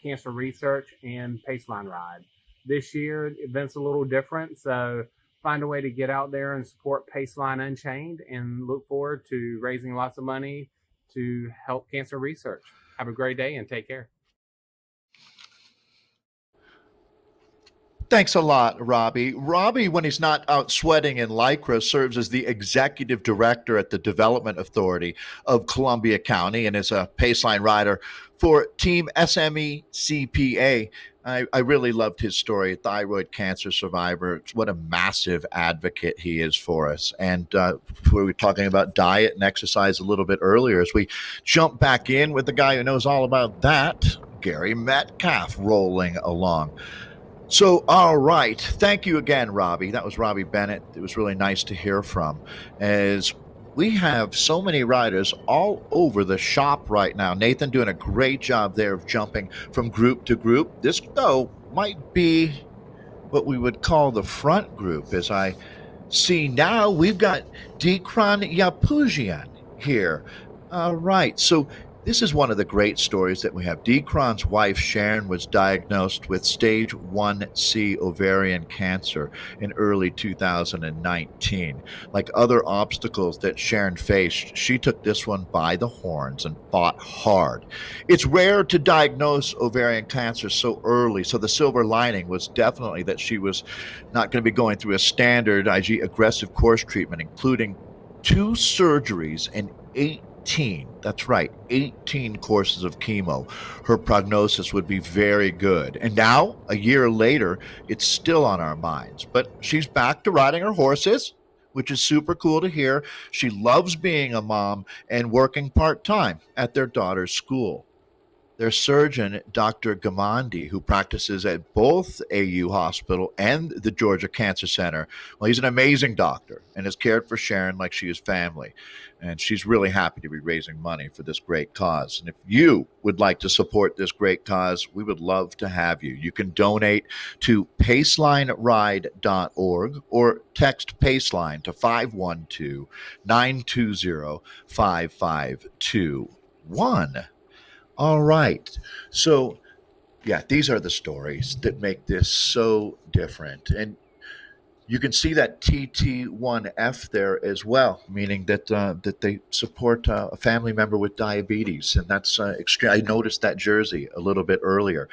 cancer research and Paceline Ride. This year, the event's a little different, so find a way to get out there and support Paceline Unchained and look forward to raising lots of money to help cancer research. Have a great day and take care. Thanks a lot, Robbie. Robbie, when he's not out sweating in Lycra, serves as the executive director at the Development Authority of Columbia County and is a Paceline rider for Team SME CPA. I really loved his story, thyroid cancer survivor. What a massive advocate he is for us. And we were talking about diet and exercise a little bit earlier. As we jump back in with the guy who knows all about that, Gary Metcalf, rolling along. So, all right. Thank you again, Robbie. That was Robbie Bennett. It was really nice to hear from. As we have so many riders all over the shop right now. Nathan doing a great job there of jumping from group to group. This, though, might be what we would call the front group. As I see now, we've got Dikran Yapujian here. All right. So, this is one of the great stories that we have. Dikran's wife, Sharon, was diagnosed with stage 1C ovarian cancer in early 2019. Like other obstacles that Sharon faced, she took this one by the horns and fought hard. It's rare to diagnose ovarian cancer so early, so the silver lining was definitely that she was not going to be going through a standard IG aggressive course treatment, including 2 surgeries and 18 courses of chemo. Her prognosis would be very good. And now, a year later, it's still on our minds. But she's back to riding her horses, which is super cool to hear. She loves being a mom and working part-time at their daughter's school. Their surgeon, Dr. Gamandi, who practices at both AU Hospital and the Georgia Cancer Center, well, he's an amazing doctor and has cared for Sharon like she is family. And she's really happy to be raising money for this great cause. And if you would like to support this great cause, we would love to have you. You can donate to PacelineRide.org or text Paceline to 512-920-5521. All right. So, yeah, these are the stories that make this so different. And you can see that TT1F there as well, meaning that that they support a family member with diabetes, and that's extreme. I noticed that jersey a little bit earlier.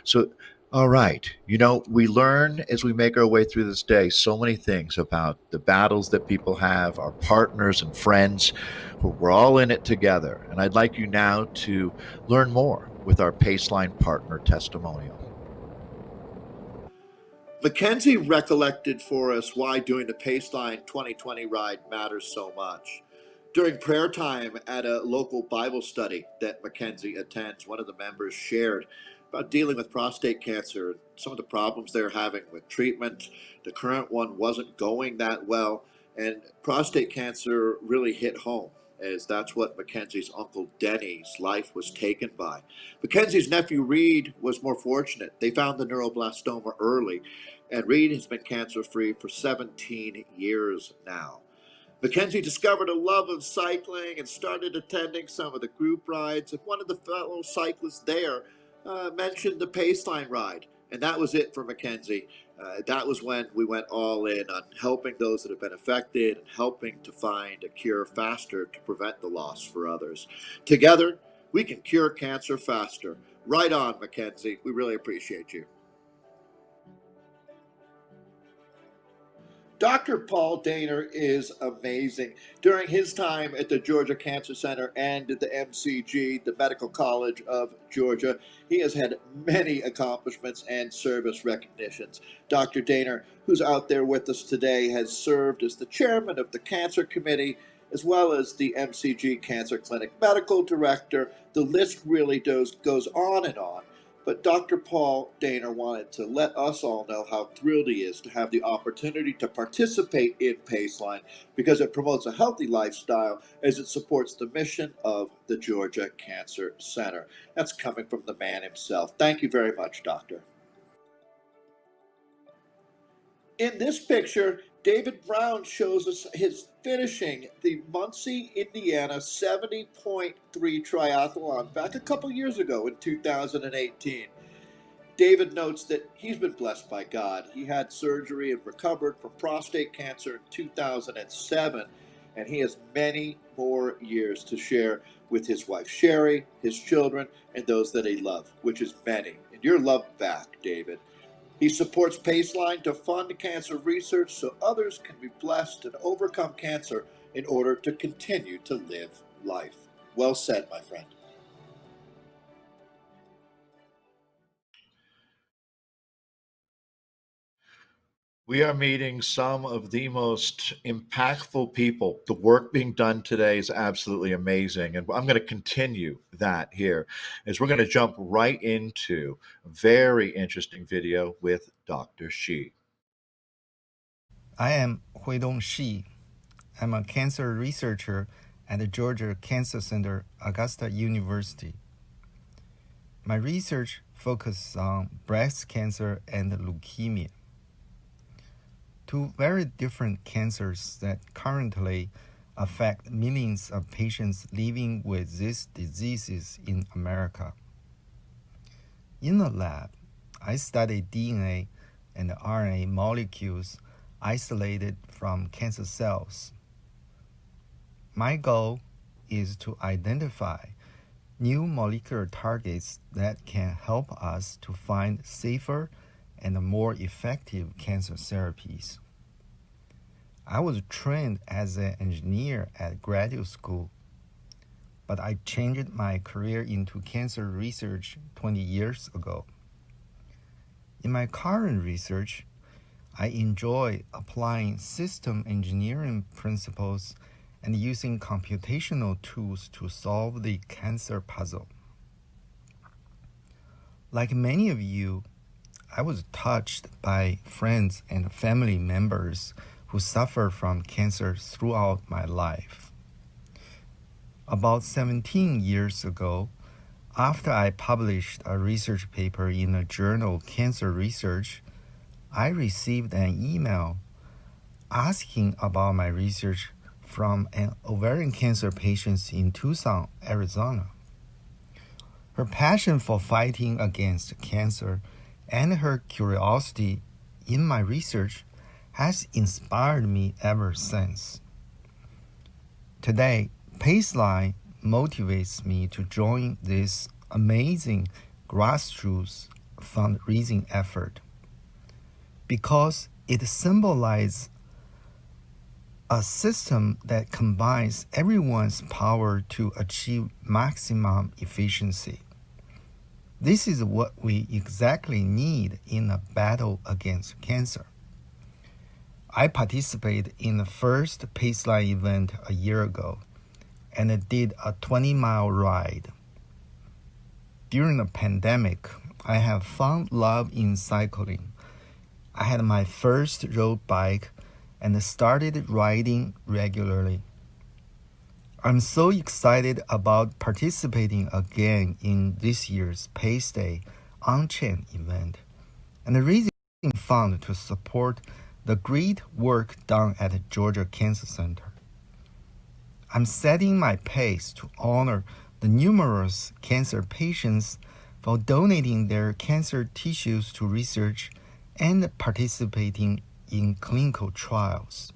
So, all right, we learn as we make our way through this day so many things about the battles that people have, our partners and friends. We're all in it together, and I'd like you now to learn more with our Paceline partner testimonial. Mackenzie recollected for us why doing the Paceline 2020 ride matters so much. During prayer time at a local Bible study that Mackenzie attends, one of the members shared about dealing with prostate cancer and some of the problems they're having with treatment. The current one wasn't going that well, and prostate cancer really hit home, as that's what Mackenzie's uncle Denny's life was taken by. Mackenzie's nephew Reed was more fortunate. They found the neuroblastoma early, and Reed has been cancer-free for 17 years now. Mackenzie discovered a love of cycling and started attending some of the group rides. And one of the fellow cyclists there mentioned the Paceline ride. And that was it for Mackenzie. That was when we went all in on helping those that have been affected and helping to find a cure faster to prevent the loss for others. Together, we can cure cancer faster. Right on, Mackenzie. We really appreciate you. Dr. Paul Daner is amazing. During his time at the Georgia Cancer Center and at the MCG, the Medical College of Georgia, he has had many accomplishments and service recognitions. Dr. Daner, who's out there with us today, has served as the chairman of the Cancer Committee, as well as the MCG Cancer Clinic Medical Director. The list really goes on and on. But Dr. Paul Daner wanted to let us all know how thrilled he is to have the opportunity to participate in Paceline because it promotes a healthy lifestyle as it supports the mission of the Georgia Cancer Center. That's coming from the man himself. Thank you very much, Doctor. In this picture, David Brown shows us his finishing the Muncie, Indiana 70.3 triathlon back a couple years ago in 2018. David notes that he's been blessed by God. He had surgery and recovered from prostate cancer in 2007, and he has many more years to share with his wife Sherry, his children, and those that he loves, which is many. And you're loved back, David. He supports Paceline to fund cancer research so others can be blessed and overcome cancer in order to continue to live life. Well said, my friend. We are meeting some of the most impactful people. The work being done today is absolutely amazing. And I'm going to continue that here as we're going to jump right into a very interesting video with Dr. Shi. I am Huidong Shi. I'm a cancer researcher at the Georgia Cancer Center, Augusta University. My research focuses on breast cancer and leukemia, two very different cancers that currently affect millions of patients living with these diseases in America. In the lab, I study DNA and RNA molecules isolated from cancer cells. My goal is to identify new molecular targets that can help us to find safer and more effective cancer therapies. I was trained as an engineer at graduate school, but I changed my career into cancer research 20 years ago. In my current research, I enjoy applying system engineering principles and using computational tools to solve the cancer puzzle. Like many of you, I was touched by friends and family members who suffer from cancer throughout my life. About 17 years ago, after I published a research paper in the journal Cancer Research, I received an email asking about my research from an ovarian cancer patient in Tucson, Arizona. Her passion for fighting against cancer and her curiosity in my research has inspired me ever since. Today, Paceline motivates me to join this amazing grassroots fundraising effort because it symbolizes a system that combines everyone's power to achieve maximum efficiency. This is what we exactly need in a battle against cancer. I participated in the first Paceline event a year ago and did a 20-mile ride. During the pandemic, I have found love in cycling. I had my first road bike and started riding regularly. I'm so excited about participating again in this year's PaceDay Unchained event and raising funds to support the great work done at the Georgia Cancer Center. I'm setting my pace to honor the numerous cancer patients for donating their cancer tissues to research and participating in clinical trials.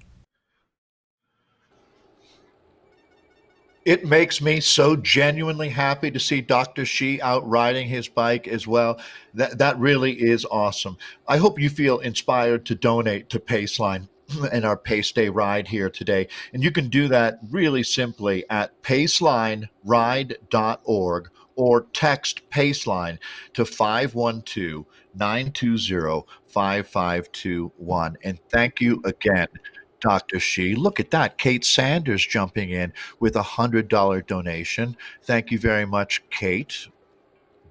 It makes me so genuinely happy to see Dr. Shi out riding his bike as well. That really is awesome. I hope you feel inspired to donate to Paceline and our PaceDay ride here today. And you can do that really simply at pacelinерide.org or text Paceline to 512-920-5521. And thank you again, Dr. Shi. Look at that. Kate Sanders jumping in with a $100 donation. Thank you very much, Kate.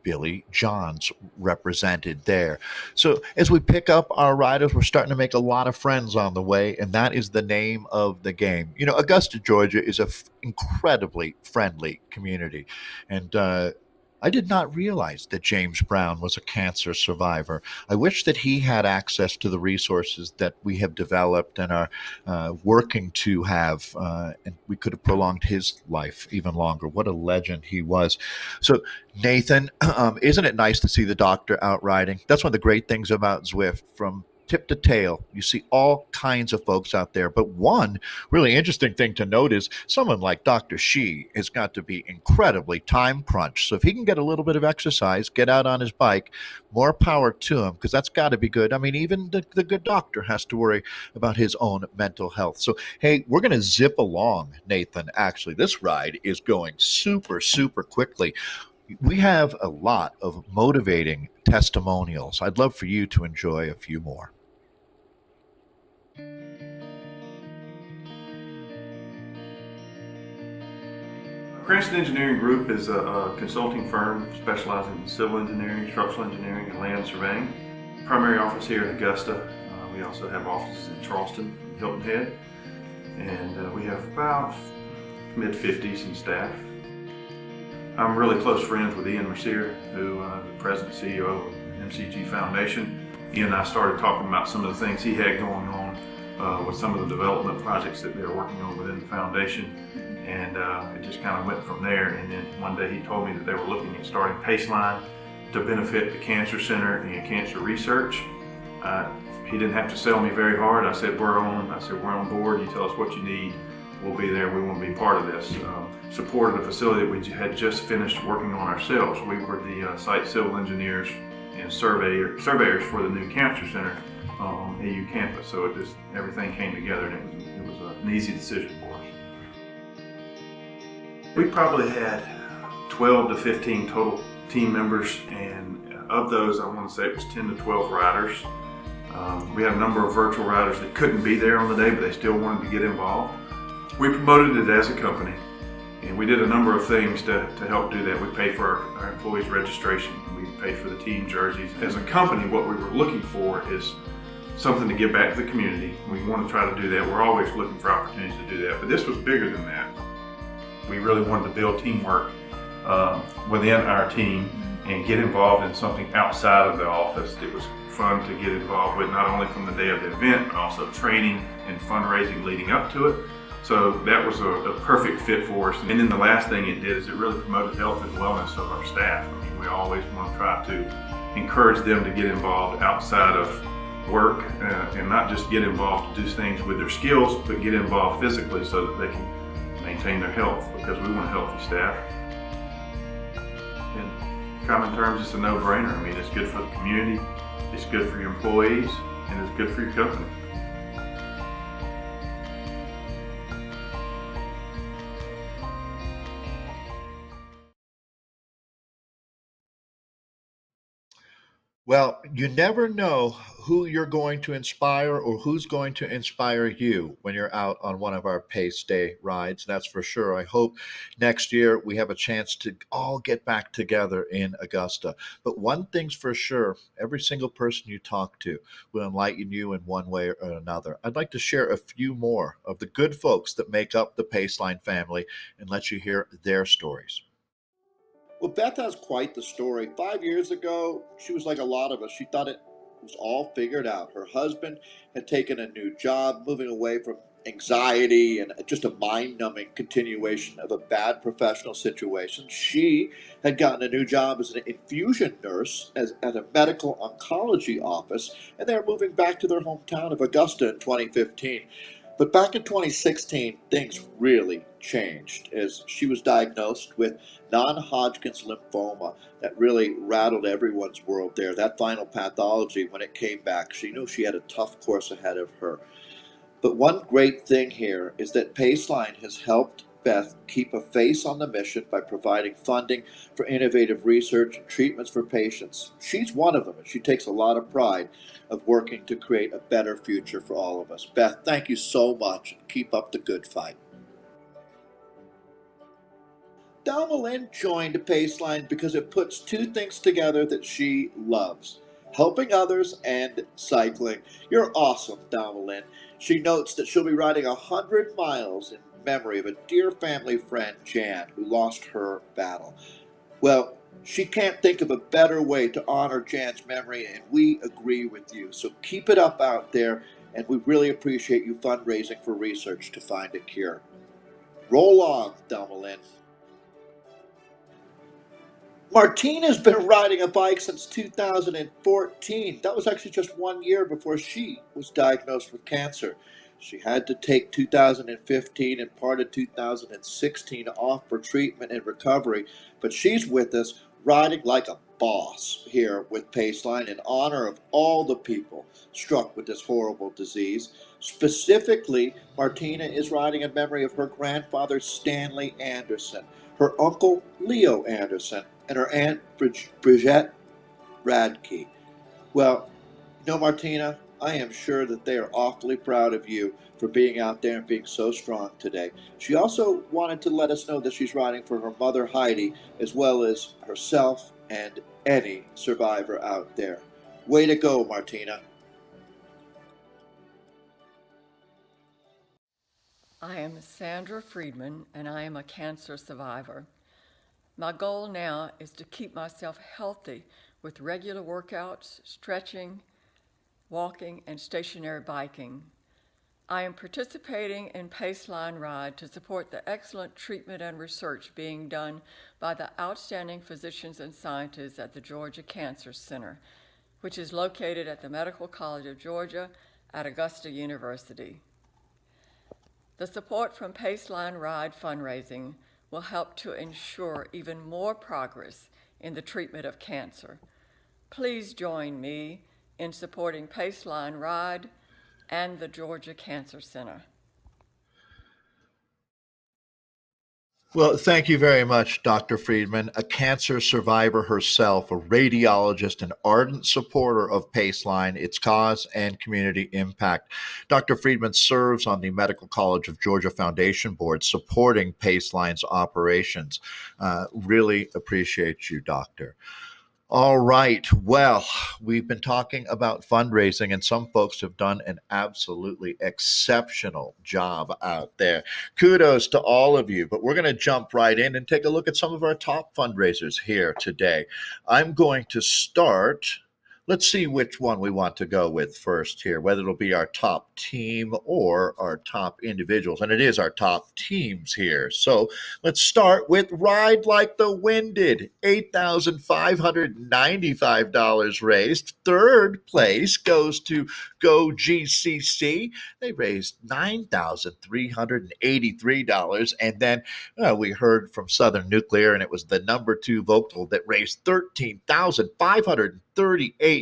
Billy Johns represented there. So as we pick up our riders, we're starting to make a lot of friends on the way, and that is the name of the game. You know, Augusta, Georgia is a incredibly friendly community, and I did not realize that James Brown was a cancer survivor. I wish that he had access to the resources that we have developed and are working to have, and we could have prolonged his life even longer. What a legend he was. So, Nathan, isn't it nice to see the doctor out riding? That's one of the great things about Zwift. From tip to tail, you see all kinds of folks out there. But one really interesting thing to note is someone like Dr. Shi has got to be incredibly time crunched. So if he can get a little bit of exercise, get out on his bike, more power to him, because that's got to be good. I mean, even the good doctor has to worry about his own mental health. So, hey, we're going to zip along, Nathan. Actually, this ride is going super, super quickly. We have a lot of motivating testimonials. I'd love for you to enjoy a few more. Cranston Engineering Group is a consulting firm specializing in civil engineering, structural engineering, and land surveying. Primary office here in Augusta. We also have offices in Charleston and Hilton Head. And we have about mid-50s in staff. I'm really close friends with Ian Mercier, who is the president and CEO of MCG Foundation. Ian and I started talking about some of the things he had going on with some of the development projects that they were working on within the foundation. And it just kind of went from there. And then one day he told me that they were looking at starting Paceline to benefit the Cancer Center and cancer research. He didn't have to sell me very hard. I said, we're on board. You tell us what you need. We'll be there. We want to be part of this. Supported a facility that we had just finished working on ourselves. We were the site civil engineers and surveyors for the new Cancer Center on AU campus. So it just, everything came together, and it was an easy decision for us. We probably had 12 to 15 total team members, and of those, I want to say it was 10 to 12 riders. We had a number of virtual riders that couldn't be there on the day, but they still wanted to get involved. We promoted it as a company, and we did a number of things to help do that. We paid for our employees' registration. We paid for the team jerseys. As a company, what we were looking for is something to give back to the community. We want to try to do that. We're always looking for opportunities to do that, but this was bigger than that. We really wanted to build teamwork within our team and get involved in something outside of the office that was fun to get involved with, not only from the day of the event, but also training and fundraising leading up to it. So that was a perfect fit for us. And then the last thing it did is it really promoted health and wellness of our staff. I mean, we always want to try to encourage them to get involved outside of work and not just get involved to do things with their skills, but get involved physically so that they can maintain their health, because we want a healthy staff. In common terms, it's a no-brainer. I mean, it's good for the community, it's good for your employees, and it's good for your company. Well, you never know who you're going to inspire or who's going to inspire you when you're out on one of our PaceDay rides. That's for sure. I hope next year we have a chance to all get back together in Augusta. But one thing's for sure, every single person you talk to will enlighten you in one way or another. I'd like to share a few more of the good folks that make up the Paceline family and let you hear their stories. Well, Beth has quite the story. 5 years ago, she was like a lot of us. She thought it was all figured out. Her husband had taken a new job, moving away from anxiety and just a mind-numbing continuation of a bad professional situation. She had gotten a new job as an infusion nurse at a medical oncology office, and they were moving back to their hometown of Augusta in 2015. But back in 2016, things really changed as she was diagnosed with non-Hodgkin's lymphoma. That really rattled everyone's world there. That final pathology, when it came back, she knew she had a tough course ahead of her. But one great thing here is that Paceline has helped Beth keep a face on the mission by providing funding for innovative research and treatments for patients. She's one of them, and she takes a lot of pride of working to create a better future for all of us. Beth, thank you so much. Keep up the good fight. Dalma Lynn joined Paceline because it puts two things together that she loves: helping others and cycling. You're awesome, Dalma Lynn. She notes that she'll be riding 100 miles in memory of a dear family friend, Jan, who lost her battle. Well, she can't think of a better way to honor Jan's memory, and we agree with you. So keep it up out there, and we really appreciate you fundraising for research to find a cure. Roll on, Dalma Lynn. Martina's been riding a bike since 2014. That was actually just 1 year before she was diagnosed with cancer. She had to take 2015 and part of 2016 off for treatment and recovery, but she's with us riding like a boss here with Paceline in honor of all the people struck with this horrible disease. Specifically, Martina is riding in memory of her grandfather Stanley Anderson, her uncle Leo Anderson, and her aunt Bridget Radke. Well, Martina, I am sure that they are awfully proud of you for being out there and being so strong today. She also wanted to let us know that she's riding for her mother Heidi, as well as herself and any survivor out there. Way to go, Martina. I am Sandra Friedman, and I am a cancer survivor. My goal now is to keep myself healthy with regular workouts, stretching, walking, and stationary biking. I am participating in Paceline Ride to support the excellent treatment and research being done by the outstanding physicians and scientists at the Georgia Cancer Center, which is located at the Medical College of Georgia at Augusta University. The support from Paceline Ride fundraising will help to ensure even more progress in the treatment of cancer. Please join me in supporting Paceline Ride and the Georgia Cancer Center. Well, thank you very much, Dr. Friedman, a cancer survivor herself, a radiologist, an ardent supporter of Paceline, its cause, and community impact. Dr. Friedman serves on the Medical College of Georgia Foundation Board, supporting Paceline's operations. Really appreciate you, Doctor. All right. Well, we've been talking about fundraising, and some folks have done an absolutely exceptional job out there. Kudos to all of you. But we're going to jump right in and take a look at some of our top fundraisers here today. I'm going to start. Let's see which one we want to go with first here, whether it'll be our top team or our top individuals. And it is our top teams here. So let's start with Ride Like the Wind did. $8,595 raised. Third place goes to Go GCC. They raised $9,383. And then we heard from Southern Nuclear, and it was the number 2 vocal that raised $13,538.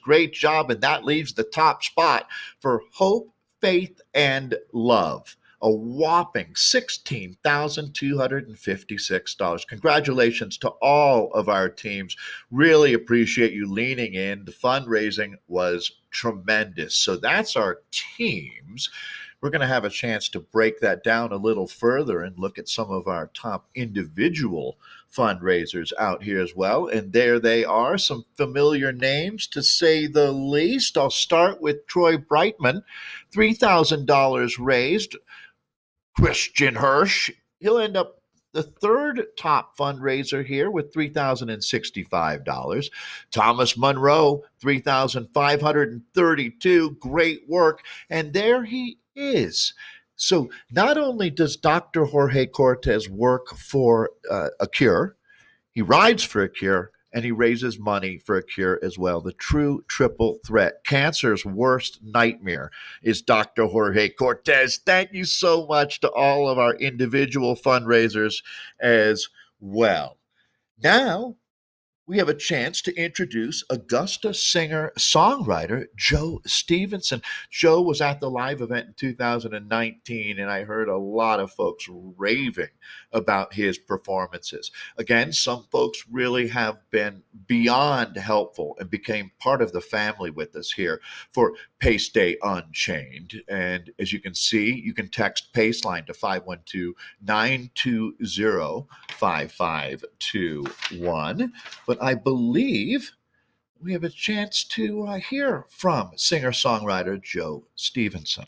Great job. And that leaves the top spot for Hope, Faith, and Love. A whopping $16,256. Congratulations to all of our teams. Really appreciate you leaning in. The fundraising was tremendous. So that's our teams. We're going to have a chance to break that down a little further and look at some of our top individual fundraisers out here as well. And there they are, some familiar names to say the least. I'll start with Troy Brightman, $3,000 raised. Christian Hirsch, he'll end up the third top fundraiser here with $3,065. Thomas Monroe, $3,532. Great work. And there he is. So not only does Dr. Jorge Cortez work for a cure, he rides for a cure, and he raises money for a cure as well. The true triple threat. Cancer's worst nightmare is Dr. Jorge Cortez. Thank you so much to all of our individual fundraisers as well. Now, we have a chance to introduce Augusta singer-songwriter Joe Stevenson. Joe was at the live event in 2019, and I heard a lot of folks raving about his performances. Again, some folks really have been beyond helpful and became part of the family with us here for PaceDay Unchained. And as you can see, you can text Paceline to 512-920-5521. But I believe we have a chance to hear from singer-songwriter Joe Stevenson.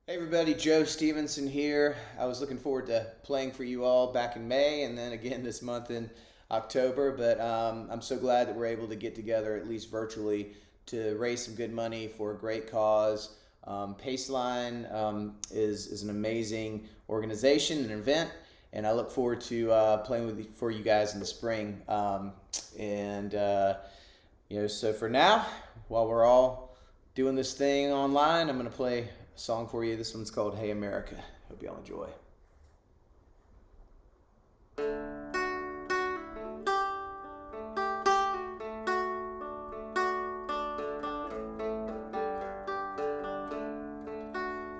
Hey everybody, Joe Stevenson here. I was looking forward to playing for you all back in May and then again this month in October, but I'm so glad that we're able to get together, at least virtually, to raise some good money for a great cause. Paceline is an amazing organization and event, and I look forward to playing for you guys in the spring. So for now, while we're all doing this thing online, I'm going to play a song for you. This one's called Hey America. Hope y'all enjoy.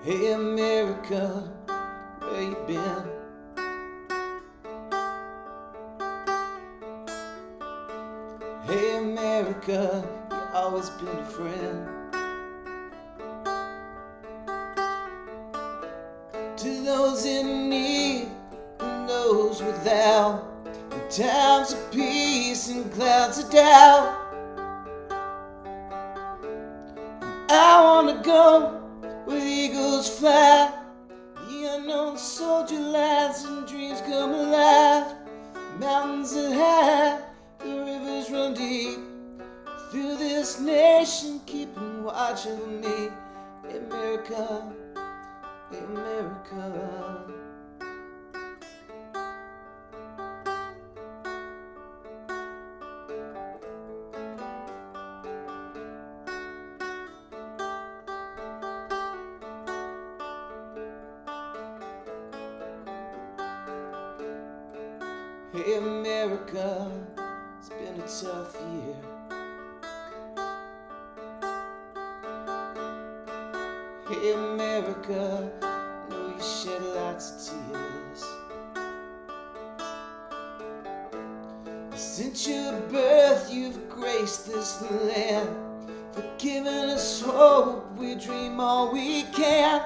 Hey America, where you been? Hey America, you always been a friend to those in need and those without, in times of peace and clouds of doubt. I wanna go where the eagles fly, the unknown soldier lads and dreams come alive. Mountains are high, the rivers run deep, through this nation keeping watch over me. America, America. Hey America, it's been a tough year. Hey America, I know you shed lots of tears. Since your birth you've graced this land, for giving us hope, we dream all we can.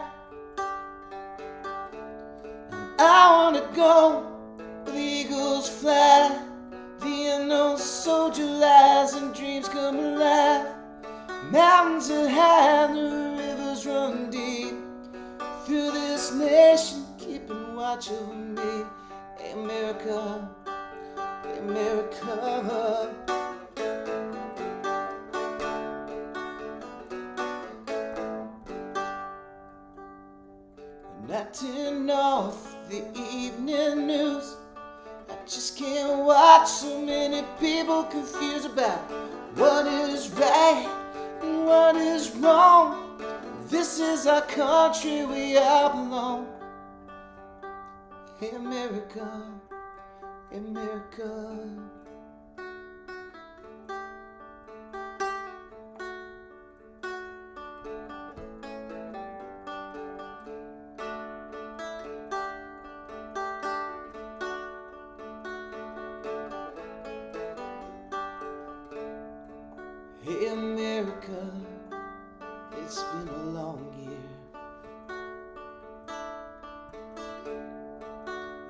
And I wanna go where the eagles fly, the unknown soldier lies and dreams come alive. Mountains are high, the rivers run deep, through this nation keeping watch over me. Hey America, hey America. And I turn off the evening news, I just can't watch so many people confused about what is right and what is wrong. This is our country, we all belong. Hey America, America. Hey America, it's been a long year.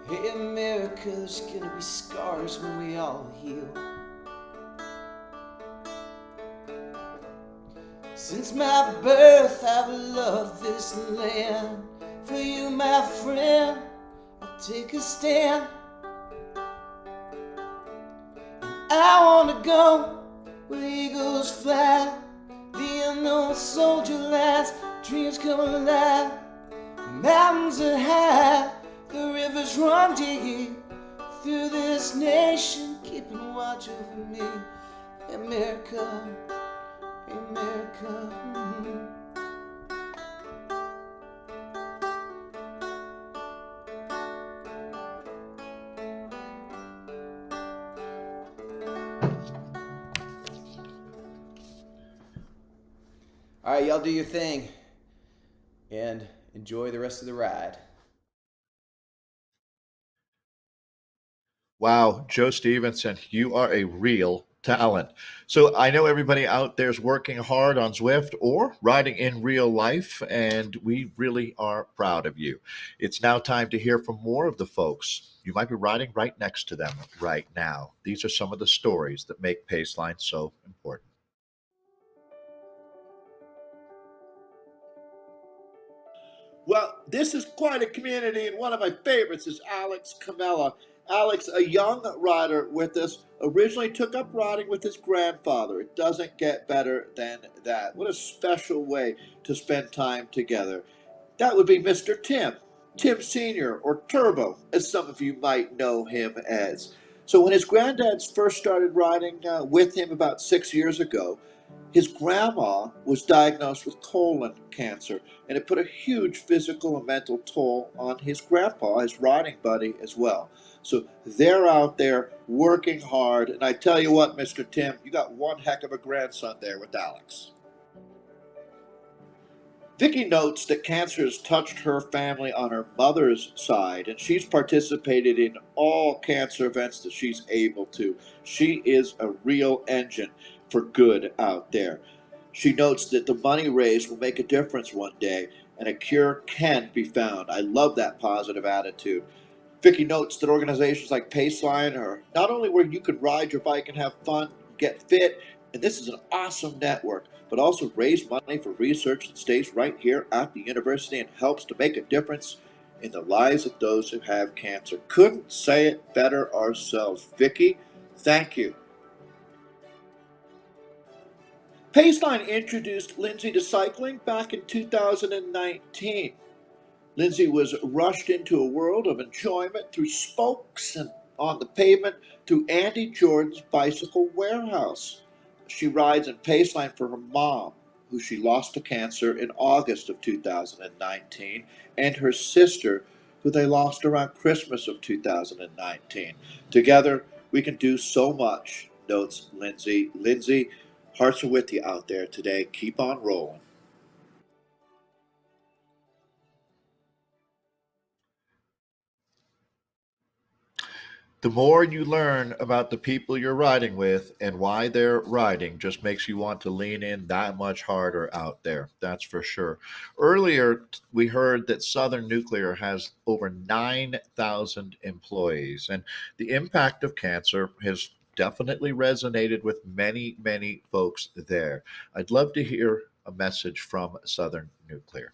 Hey America, there's gonna be scars when we all heal. Since my birth I've loved this land. For you my friend, I'll take a stand. And I wanna go where the eagles fly, the unknown soldier lads, dreams come alive. Mountains are high, the rivers run deep, through this nation keeping watch over me. America, America. All right, y'all do your thing and enjoy the rest of the ride. Wow, Joe Stevenson, you are a real talent. So I know everybody out there is working hard on Zwift or riding in real life, and we really are proud of you. It's now time to hear from more of the folks. You might be riding right next to them right now. These are some of the stories that make Paceline so important. Well, this is quite a community, and one of my favorites is Alex Camella. Alex, a young rider with us, originally took up riding with his grandfather. It doesn't get better than that. What a special way to spend time together. That would be Mr. Tim. Tim Sr., or Turbo, as some of you might know him as. So, when his granddads first started riding with him about 6 years ago, his grandma was diagnosed with colon cancer, and it put a huge physical and mental toll on his grandpa, his riding buddy, as well. So they're out there working hard, and I tell you what, Mr. Tim, you got one heck of a grandson there with Alex. Vicky notes that cancer has touched her family on her mother's side, and she's participated in all cancer events that she's able to. She is a real engine for good out there. She notes that the money raised will make a difference one day, and a cure can be found. I love that positive attitude. Vicky notes that organizations like Paceline are not only where you can ride your bike and have fun, get fit, and this is an awesome network, but also raise money for research that stays right here at the university and helps to make a difference in the lives of those who have cancer. Couldn't say it better ourselves. Vicky, thank you. Paceline introduced Lindsay to cycling back in 2019. Lindsay was rushed into a world of enjoyment through spokes and on the pavement through Andy Jordan's Bicycle Warehouse. She rides in Paceline for her mom, who she lost to cancer in August of 2019, and her sister, who they lost around Christmas of 2019. Together, we can do so much, notes Lindsay. Lindsay, hearts are with you out there today. Keep on rolling. The more you learn about the people you're riding with and why they're riding just makes you want to lean in that much harder out there. That's for sure. Earlier, we heard that Southern Nuclear has over 9,000 employees, and the impact of cancer has definitely resonated with many, many folks there. I'd love to hear a message from Southern Nuclear.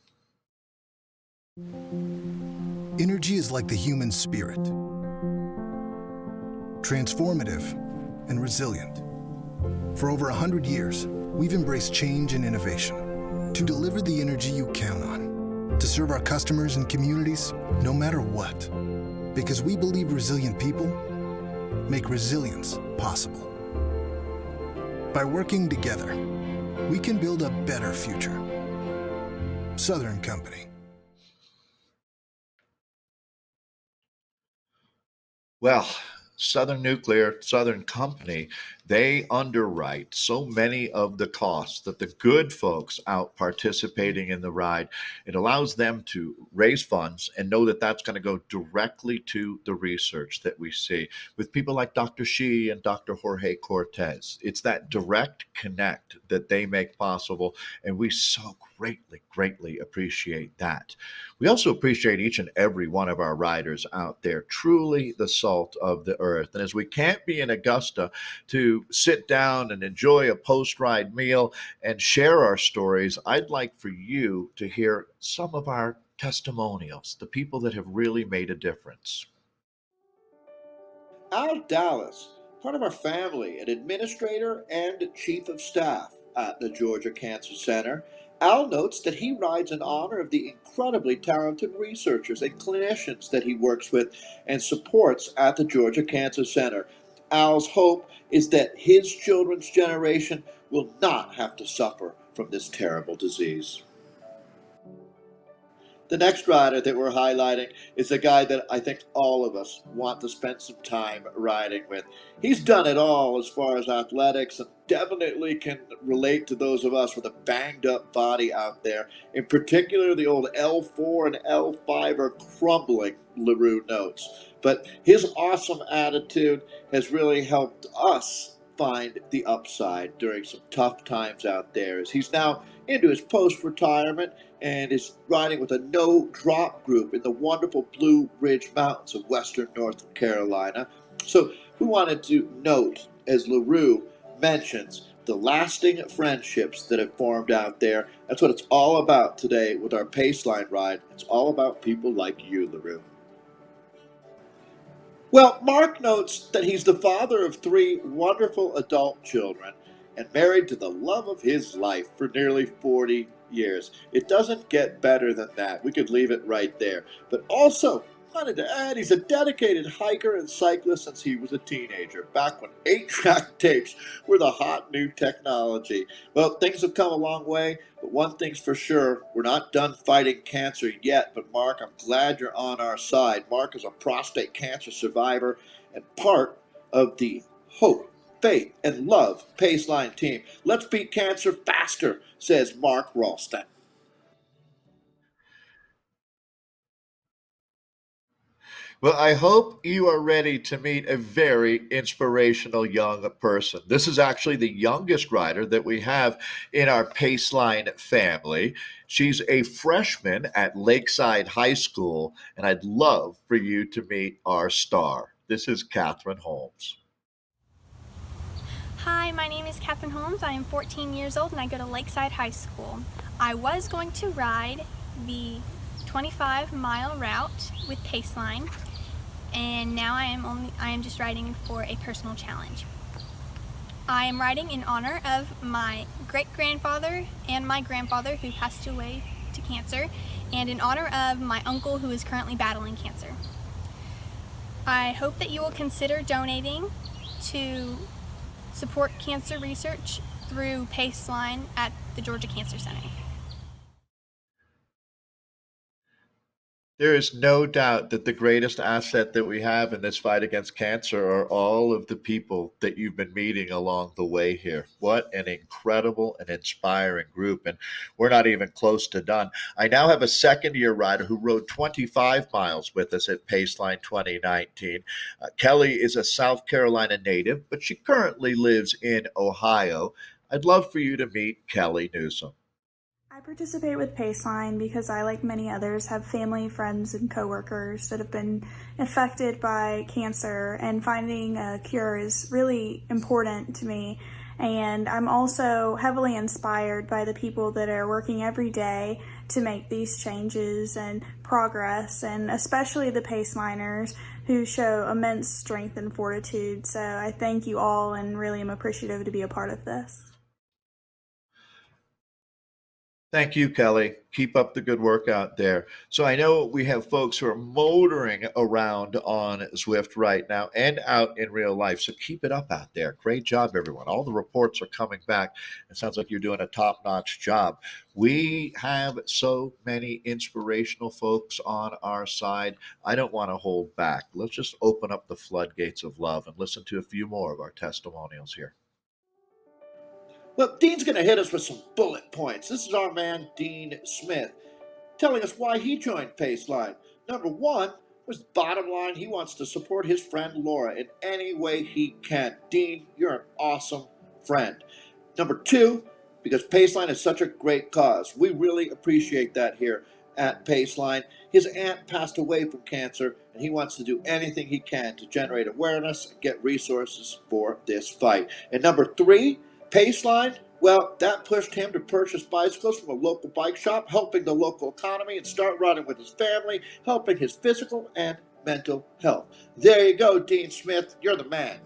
Energy is like the human spirit, transformative and resilient. For over 100 years, we've embraced change and innovation to deliver the energy you count on, to serve our customers and communities no matter what. Because we believe resilient people make resilience possible. By working together, we can build a better future. Southern Company. Well, Southern Nuclear, Southern Company, they underwrite so many of the costs that the good folks out participating in the ride, it allows them to raise funds and know that that's going to go directly to the research that we see with people like Dr. Shi and Dr. Jorge Cortez. It's that direct connect that they make possible, and we so greatly appreciate that. We also appreciate each and every one of our riders out there, truly the salt of the earth. And as we can't be in Augusta to sit down and enjoy a post-ride meal and share our stories, I'd like for you to hear some of our testimonials, the people that have really made a difference. Al Dallas, part of our family, an administrator and chief of staff at the Georgia Cancer Center. Al notes that he rides in honor of the incredibly talented researchers and clinicians that he works with and supports at the Georgia Cancer Center. Al's hope is that his children's generation will not have to suffer from this terrible disease. The next rider that we're highlighting is a guy that I think all of us want to spend some time riding with. He's done it all as far as athletics and definitely can relate to those of us with a banged up body out there. In particular, the old L4 and L5 are crumbling, LaRue notes. But his awesome attitude has really helped us find the upside during some tough times out there, as he's now into his post-retirement and is riding with a no-drop group in the wonderful Blue Ridge Mountains of western North Carolina. So we wanted to note, as LaRue mentions, the lasting friendships that have formed out there. That's what it's all about today with our Paceline ride. It's all about people like you, LaRue. Well, Mark notes that he's the father of 3 wonderful adult children and married to the love of his life for nearly 40 years. It doesn't get better than that. We could leave it right there. But also, wanted to add, he's a dedicated hiker and cyclist since he was a teenager, back when 8-track tapes were the hot new technology. Well, things have come a long way, but one thing's for sure, we're not done fighting cancer yet. But Mark, I'm glad you're on our side. Mark is a prostate cancer survivor and part of the Hope, Faith, and Love Paceline team. Let's beat cancer faster, says Mark Ralston. Well, I hope you are ready to meet a very inspirational young person. This is actually the youngest rider that we have in our Paceline family. She's a freshman at Lakeside High School, and I'd love for you to meet our star. This is Catherine Holmes. Hi, my name is Catherine Holmes. I am 14 years old and I go to Lakeside High School. I was going to ride the 25-mile route with Paceline, and now I am just riding for a personal challenge. I am riding in honor of my great-grandfather and my grandfather who passed away to cancer, and in honor of my uncle who is currently battling cancer. I hope that you will consider donating to support cancer research through Paceline at the Georgia Cancer Center. There is no doubt that the greatest asset that we have in this fight against cancer are all of the people that you've been meeting along the way here. What an incredible and inspiring group. And we're not even close to done. I now have a second-year rider who rode 25 miles with us at Paceline 2019. Kelly is a South Carolina native, but she currently lives in Ohio. I'd love for you to meet Kelly Newsom. I participate with Paceline because I, like many others, have family, friends, and coworkers that have been affected by cancer, and finding a cure is really important to me. And I'm also heavily inspired by the people that are working every day to make these changes and progress, and especially the Paceliners who show immense strength and fortitude. So I thank you all and really am appreciative to be a part of this. Thank you, Kelly. Keep up the good work out there. So I know we have folks who are motoring around on Zwift right now and out in real life. So keep it up out there. Great job, everyone. All the reports are coming back. It sounds like you're doing a top-notch job. We have so many inspirational folks on our side. I don't want to hold back. Let's just open up the floodgates of love and listen to a few more of our testimonials here. Well, Dean's going to hit us with some bullet points. This is our man, Dean Smith, telling us why he joined Paceline. Number one was bottom line. He wants to support his friend Laura in any way he can. Dean, you're an awesome friend. Number two, because Paceline is such a great cause. We really appreciate that here at Paceline. His aunt passed away from cancer, and he wants to do anything he can to generate awareness and get resources for this fight. And number three, Paceline, well, that pushed him to purchase bicycles from a local bike shop, helping the local economy and start riding with his family, helping his physical and mental health. There you go, Dean Smith. You're the man.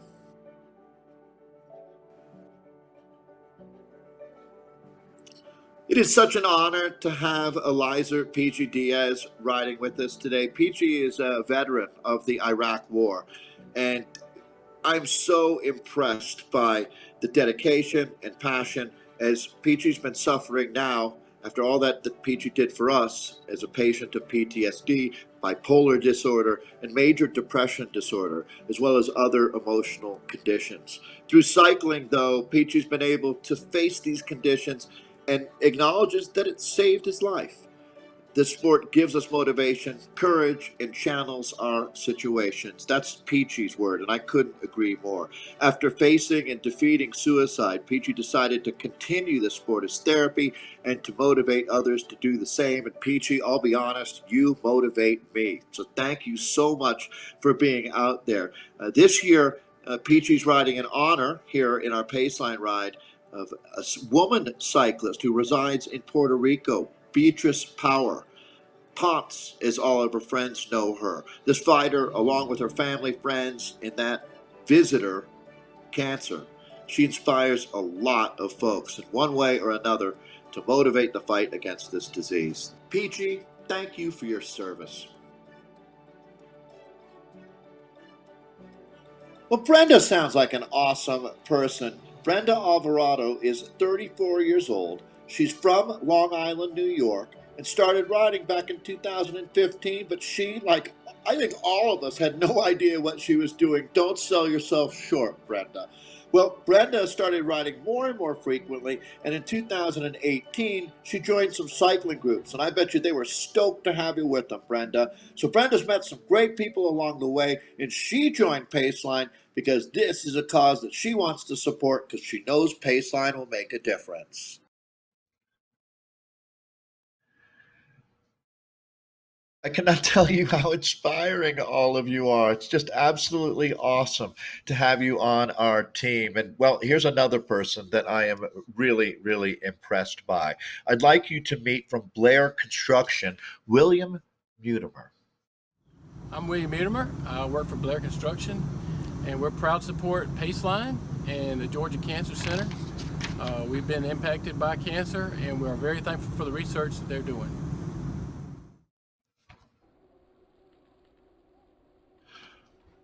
It is such an honor to have Eliza Peachy Diaz riding with us today. Peachy is a veteran of the Iraq War, and I'm so impressed by the dedication and passion as Peachy's been suffering now after all that Peachy did for us as a patient of PTSD, bipolar disorder, and major depression disorder, as well as other emotional conditions. Through cycling, though, Peachy's been able to face these conditions and acknowledges that it saved his life. This sport gives us motivation, courage, and channels our situations. That's Peachy's word, and I couldn't agree more. After facing and defeating suicide, Peachy decided to continue the sport as therapy and to motivate others to do the same. And Peachy, I'll be honest, you motivate me. So thank you so much for being out there. This year, Peachy's riding in honor here in our Paceline ride of a woman cyclist who resides in Puerto Rico, Beatrice Power. Ponce, as all of her friends know her. This fighter, along with her family, friends, and that visitor, cancer, she inspires a lot of folks in one way or another to motivate the fight against this disease. PG, thank you for your service. Well, Brenda sounds like an awesome person. Brenda Alvarado is 34 years old. She's from Long Island, New York, and started riding back in 2015, but she, like I think all of us, had no idea what she was doing. Don't sell yourself short, Brenda. Well, Brenda started riding more and more frequently, and in 2018, she joined some cycling groups, and I bet you they were stoked to have you with them, Brenda. So Brenda's met some great people along the way, and she joined Paceline because this is a cause that she wants to support because she knows Paceline will make a difference. I cannot tell you how inspiring all of you are. It's just absolutely awesome to have you on our team. And well, here's another person that I am really, really impressed by. I'd like you to meet from Blair Construction, William Mutimer. I'm William Mutimer. I work for Blair Construction, and we're proud to support Paceline and the Georgia Cancer Center. We've been impacted by cancer, and we are very thankful for the research that they're doing.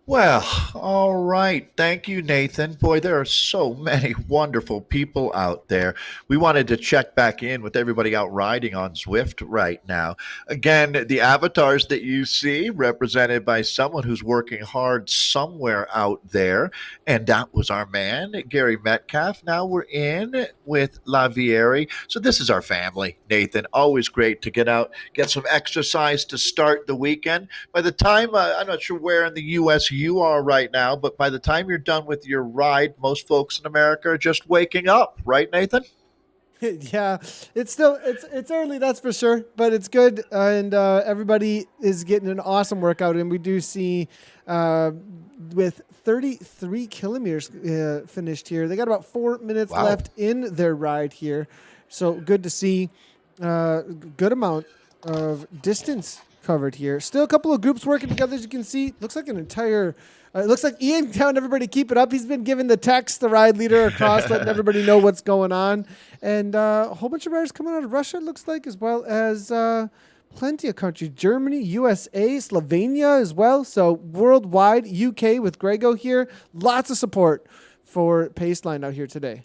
Well, all right. Thank you, Nathan. Boy, there are so many wonderful people out there. We wanted to check back in with everybody out riding on Zwift right now. Again, the avatars that you see represented by someone who's working hard somewhere out there. And that was our man, Gary Metcalf. Now we're in with Lavieri. So this is our family, Nathan. Always great to get out, get some exercise to start the weekend. By the time, I'm not sure where in the U.S. you are right now, but by the time you're done with your ride, most folks in America are just waking up, right, Nathan? Yeah, it's early, that's for sure, but it's good, and everybody is getting an awesome workout, and we do see with 33 kilometers finished here. They got about 4 minutes left in their ride here, so good to see. Good amount of distance covered here. Still a couple of groups working together, as you can see. Looks like an entire it looks like Ian telling everybody keep it up. He's been giving the text, the ride leader across, letting everybody know what's going on. And a whole bunch of riders coming out of Russia, it looks like, as well as plenty of countries. Germany, USA, Slovenia as well. So worldwide, UK with Grego here. Lots of support for Paceline out here today.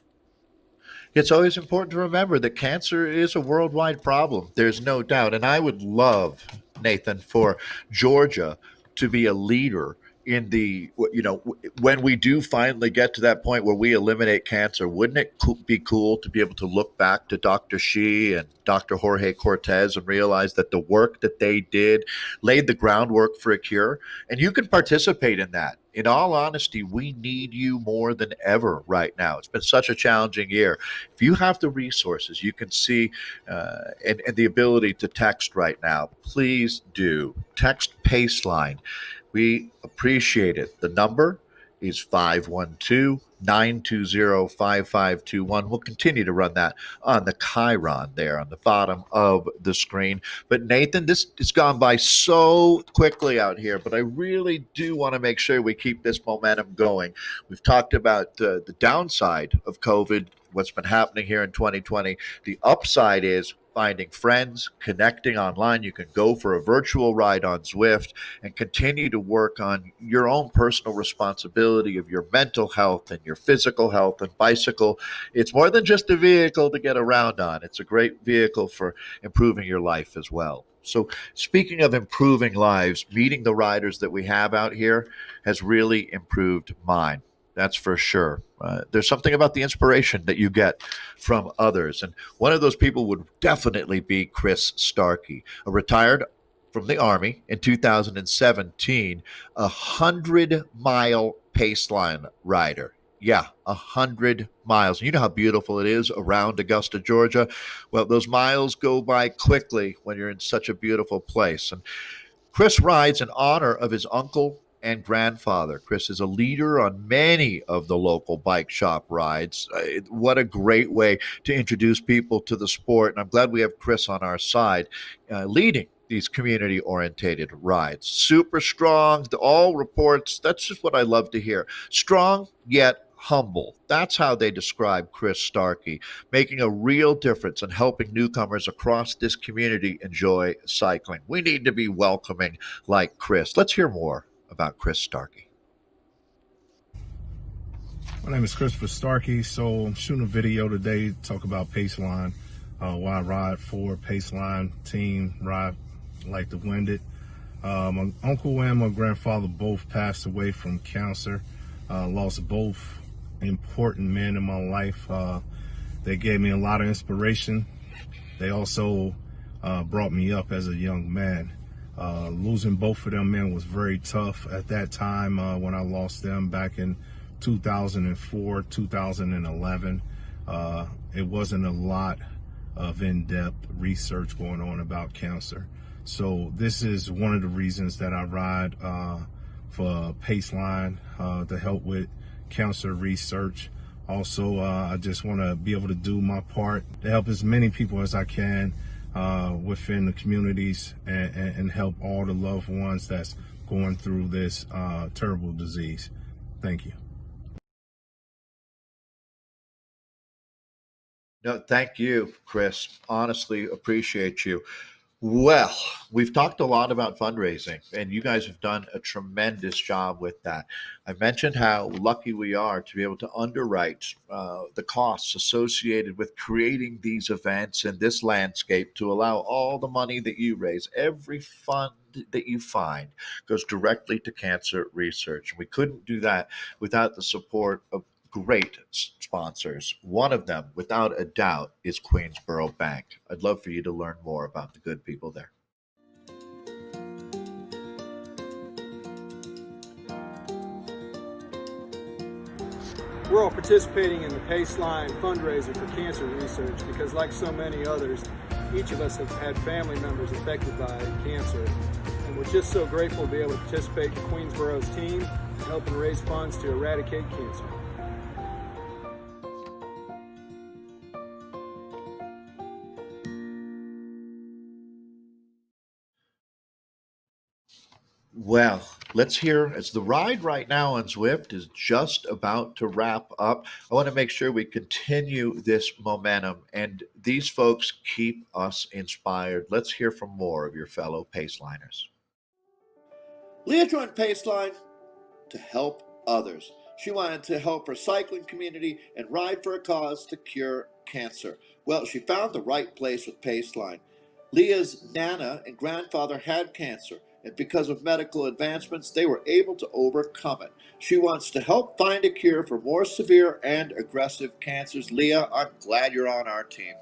It's always important to remember that cancer is a worldwide problem. There's no doubt. And I would love, Nathan, for Georgia to be a leader in the, when we do finally get to that point where we eliminate cancer. Wouldn't it be cool to be able to look back to Dr. Shi and Dr. Jorge Cortez and realize that the work that they did laid the groundwork for a cure? And you can participate in that. In all honesty, we need you more than ever right now. It's been such a challenging year. If you have the resources, you can see and the ability to text right now, please do. Text Paceline. We appreciate it. The number is 512-920-5521. We'll continue to run that on the Chiron there on the bottom of the screen. But Nathan, this has gone by so quickly out here, but I really do want to make sure we keep this momentum going. We've talked about the downside of COVID, what's been happening here in 2020. The upside is finding friends, connecting online. You can go for a virtual ride on Zwift and continue to work on your own personal responsibility of your mental health and your physical health. And bicycle, it's more than just a vehicle to get around on. It's a great vehicle for improving your life as well. So speaking of improving lives, meeting the riders that we have out here has really improved mine. That's for sure. There's something about the inspiration that you get from others. And one of those people would definitely be Chris Starkey, a retired from the Army in 2017, 100-mile Paceline rider. Yeah, 100 miles. You know how beautiful it is around Augusta, Georgia. Well, those miles go by quickly when you're in such a beautiful place. And Chris rides in honor of his uncle and grandfather. Chris is a leader on many of the local bike shop rides. What a great way to introduce people to the sport. And I'm glad we have Chris on our side leading these community-orientated rides. Super strong, all reports. That's just what I love to hear. Strong, yet humble. That's how they describe Chris Starkey, making a real difference in helping newcomers across this community enjoy cycling. We need to be welcoming like Chris. Let's hear more about Chris Starkey. My name is Christopher Starkey. So I'm shooting a video today to talk about Paceline, why I ride for Paceline team, ride like to win it. My uncle and my grandfather both passed away from cancer. Lost both important men in my life. They gave me a lot of inspiration. They also brought me up as a young man. Losing both of them men was very tough at that time when I lost them back in 2004, 2011. It wasn't a lot of in-depth research going on about cancer. So this is one of the reasons that I ride for Paceline to help with cancer research. Also, I just want to be able to do my part to help as many people as I can within the communities and help all the loved ones that's going through this terrible disease. Thank you. No, thank you, Chris. Honestly, appreciate you. Well, we've talked a lot about fundraising, and you guys have done a tremendous job with that. I mentioned how lucky we are to be able to underwrite the costs associated with creating these events in this landscape to allow all the money that you raise, every fund that you find, goes directly to cancer research. We couldn't do that without the support of great sponsors. One of them, without a doubt, is Queensboro Bank. I'd love for you to learn more about the good people there. We're all participating in the Paceline fundraiser for cancer research because, like so many others, each of us have had family members affected by cancer. And we're just so grateful to be able to participate in Queensboro's team and helping raise funds to eradicate cancer. Well, let's hear as the ride right now on Zwift is just about to wrap up. I want to make sure we continue this momentum and these folks keep us inspired. Let's hear from more of your fellow Paceliners. Leah joined Paceline to help others. She wanted to help her cycling community and ride for a cause to cure cancer. Well, she found the right place with Paceline. Leah's Nana and grandfather had cancer, and because of medical advancements, they were able to overcome it. She wants to help find a cure for more severe and aggressive cancers. Leah, I'm glad you're on our team.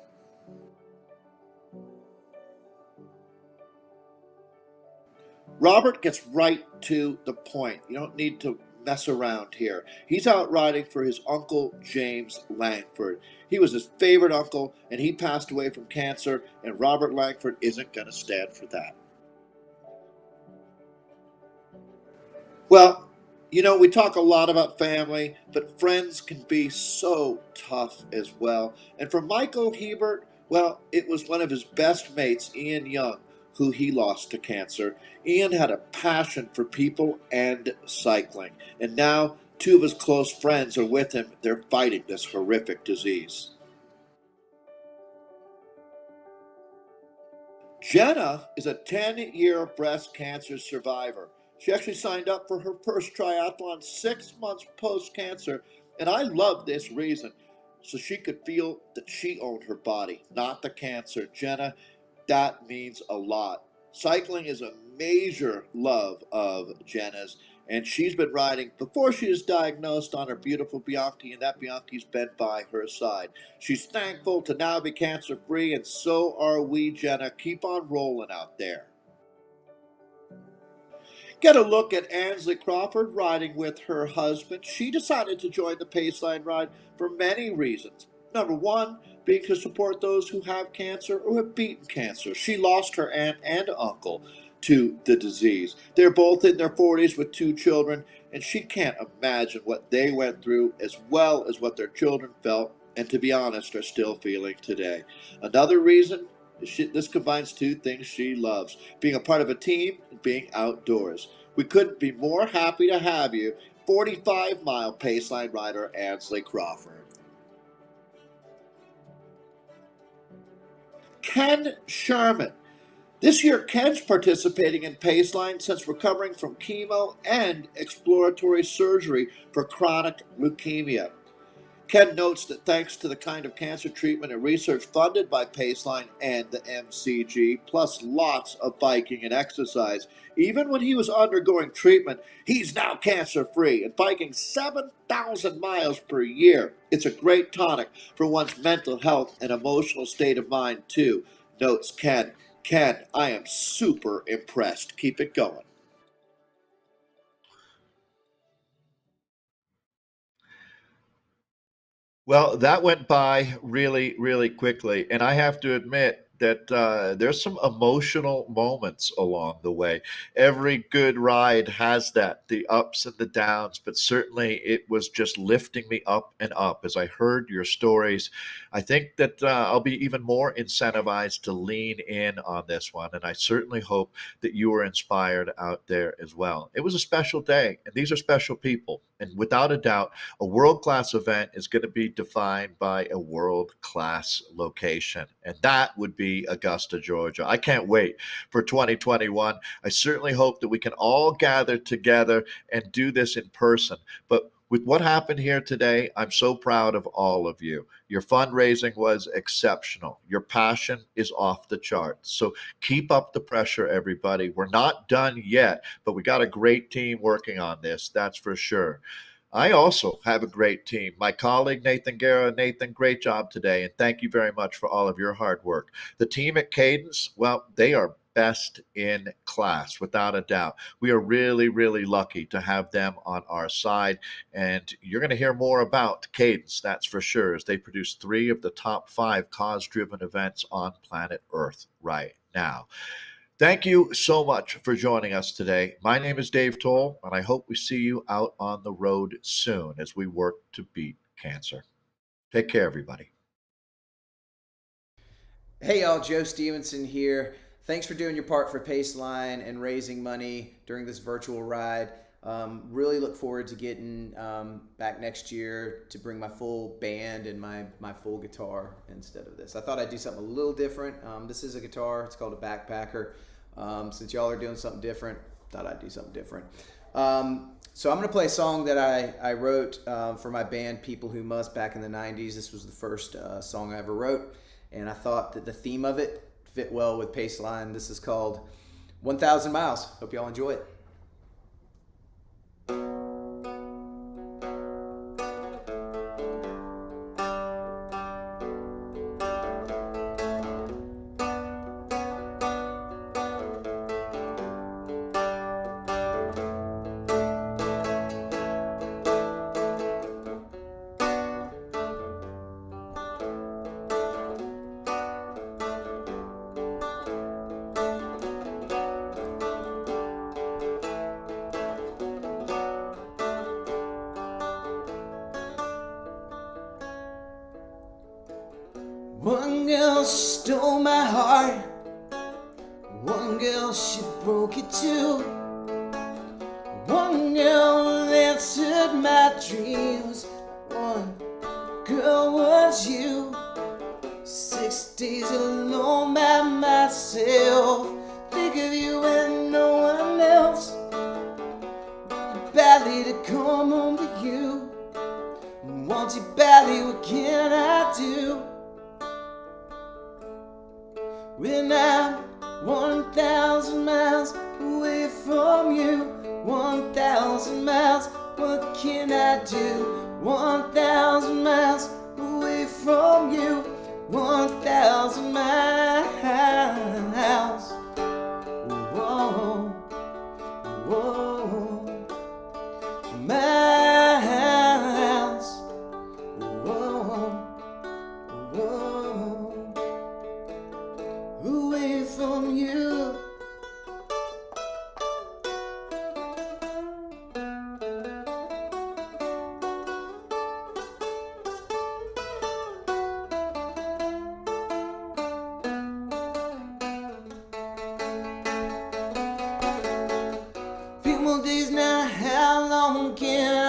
Robert gets right to the point. You don't need to mess around here. He's out riding for his uncle, James Langford. He was his favorite uncle, and he passed away from cancer, and Robert Langford isn't going to stand for that. Well, you know, we talk a lot about family, but friends can be so tough as well. And for Michael Hebert, well, it was one of his best mates, Ian Young, who he lost to cancer. Ian had a passion for people and cycling. And now 2 of his close friends are with him. They're fighting this horrific disease. Jenna is a 10-year breast cancer survivor. She actually signed up for her first triathlon 6 months post-cancer, and I love this reason, so she could feel that she owned her body, not the cancer. Jenna, that means a lot. Cycling is a major love of Jenna's, and she's been riding before she was diagnosed on her beautiful Bianchi, and that Bianchi's been by her side. She's thankful to now be cancer-free, and so are we, Jenna. Keep on rolling out there. Get a look at Ansley Crawford riding with her husband. She decided to join the Paceline ride for many reasons. Number one, being to support those who have cancer or have beaten cancer. She lost her aunt and uncle to the disease. They're both in their 40s with 2 children, and she can't imagine what they went through as well as what their children felt, and to be honest, are still feeling today. Another reason, this combines 2 things she loves: being a part of a team and being outdoors. We couldn't be more happy to have you, 45-mile Paceline rider Ansley Crawford. Ken Sherman. This year, Ken's participating in Paceline since recovering from chemo and exploratory surgery for chronic leukemia. Ken notes that thanks to the kind of cancer treatment and research funded by Paceline and the MCG, plus lots of biking and exercise, even when he was undergoing treatment, he's now cancer-free and biking 7,000 miles per year. It's a great tonic for one's mental health and emotional state of mind, too, notes Ken. Ken, I am super impressed. Keep it going. Well, that went by really, really quickly. And I have to admit that there's some emotional moments along the way. Every good ride has that, the ups and the downs, but certainly it was just lifting me up and up. As I heard your stories, I think that I'll be even more incentivized to lean in on this one. And I certainly hope that you were inspired out there as well. It was a special day, and these are special people. And without a doubt, a world-class event is going to be defined by a world-class location, and that would be Augusta, Georgia. I can't wait for 2021. I certainly hope that we can all gather together and do this in person. But with what happened here today, I'm so proud of all of you. Your fundraising was exceptional. Your passion is off the charts. So keep up the pressure, everybody. We're not done yet, but we got a great team working on this, that's for sure. I also have a great team. My colleague, Nathan Guerra. Nathan, great job today, and thank you very much for all of your hard work. The team at Cadence, well, they are best in class, without a doubt. We are really, really lucky to have them on our side, and you're going to hear more about Cadence, that's for sure, as they produce 3 of the top 5 cause-driven events on planet Earth right now. Thank you so much for joining us today. My name is Dave Toll, and I hope we see you out on the road soon as we work to beat cancer. Take care, everybody. Hey y'all, Joe Stevenson here. Thanks for doing your part for Paceline and raising money during this virtual ride. Really look forward to getting back next year to bring my full band and my full guitar instead of this. I thought I'd do something a little different. This is a guitar. It's called a backpacker. Since y'all are doing something different, thought I'd do something different. So I'm going to play a song that I wrote for my band People Who Must back in the 90s. This was the first song I ever wrote, and I thought that the theme of it fit well with Paceline. This is called 1,000 Miles. Hope y'all enjoy it. One girl, she stole my heart. One girl, she broke it too. One girl answered my dreams. One girl was you. 6 days alone by myself. Think of you and no one else. Badly to come home to you. Want you badly, what can I do? We're now 1,000 miles away from you. 1,000 miles, what can I do? 1,000 miles away from you. 1,000 miles. Whoa, whoa, miles. Whoa, whoa. Away from you. Few more days now, how long can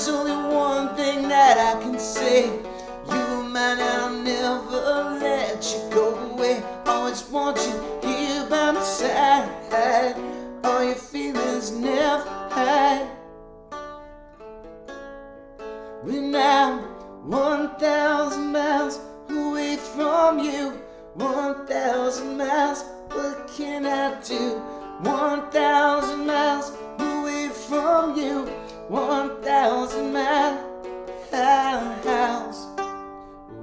There's only one thing that I can say. You are mine and I'll never let you go away. Always want you here by my side. All your feelings never hide. We're now 1,000 miles away from you. 1,000 miles, what can I do? 1,000 miles away from you. 1,000 miles.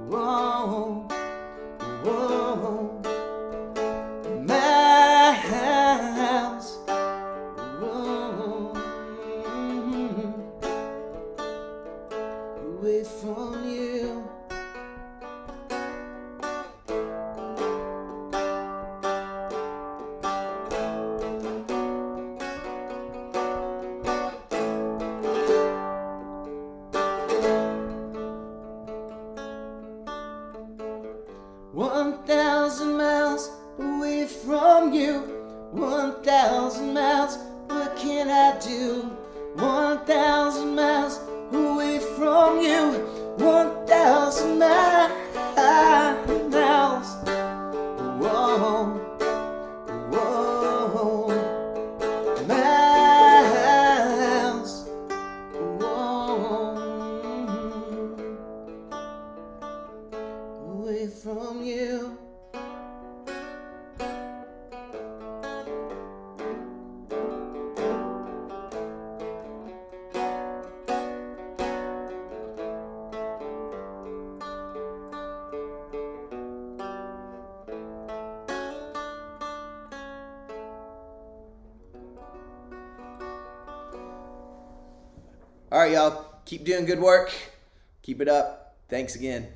Whoa, whoa, my house. Whoa, away from you. Away from you, 1,000 miles, what can I do? 1,000 miles away from you, 1,000 miles. Whoa, whoa, miles. Whoa, away from you. All right, y'all. Keep doing good work. Keep it up. Thanks again.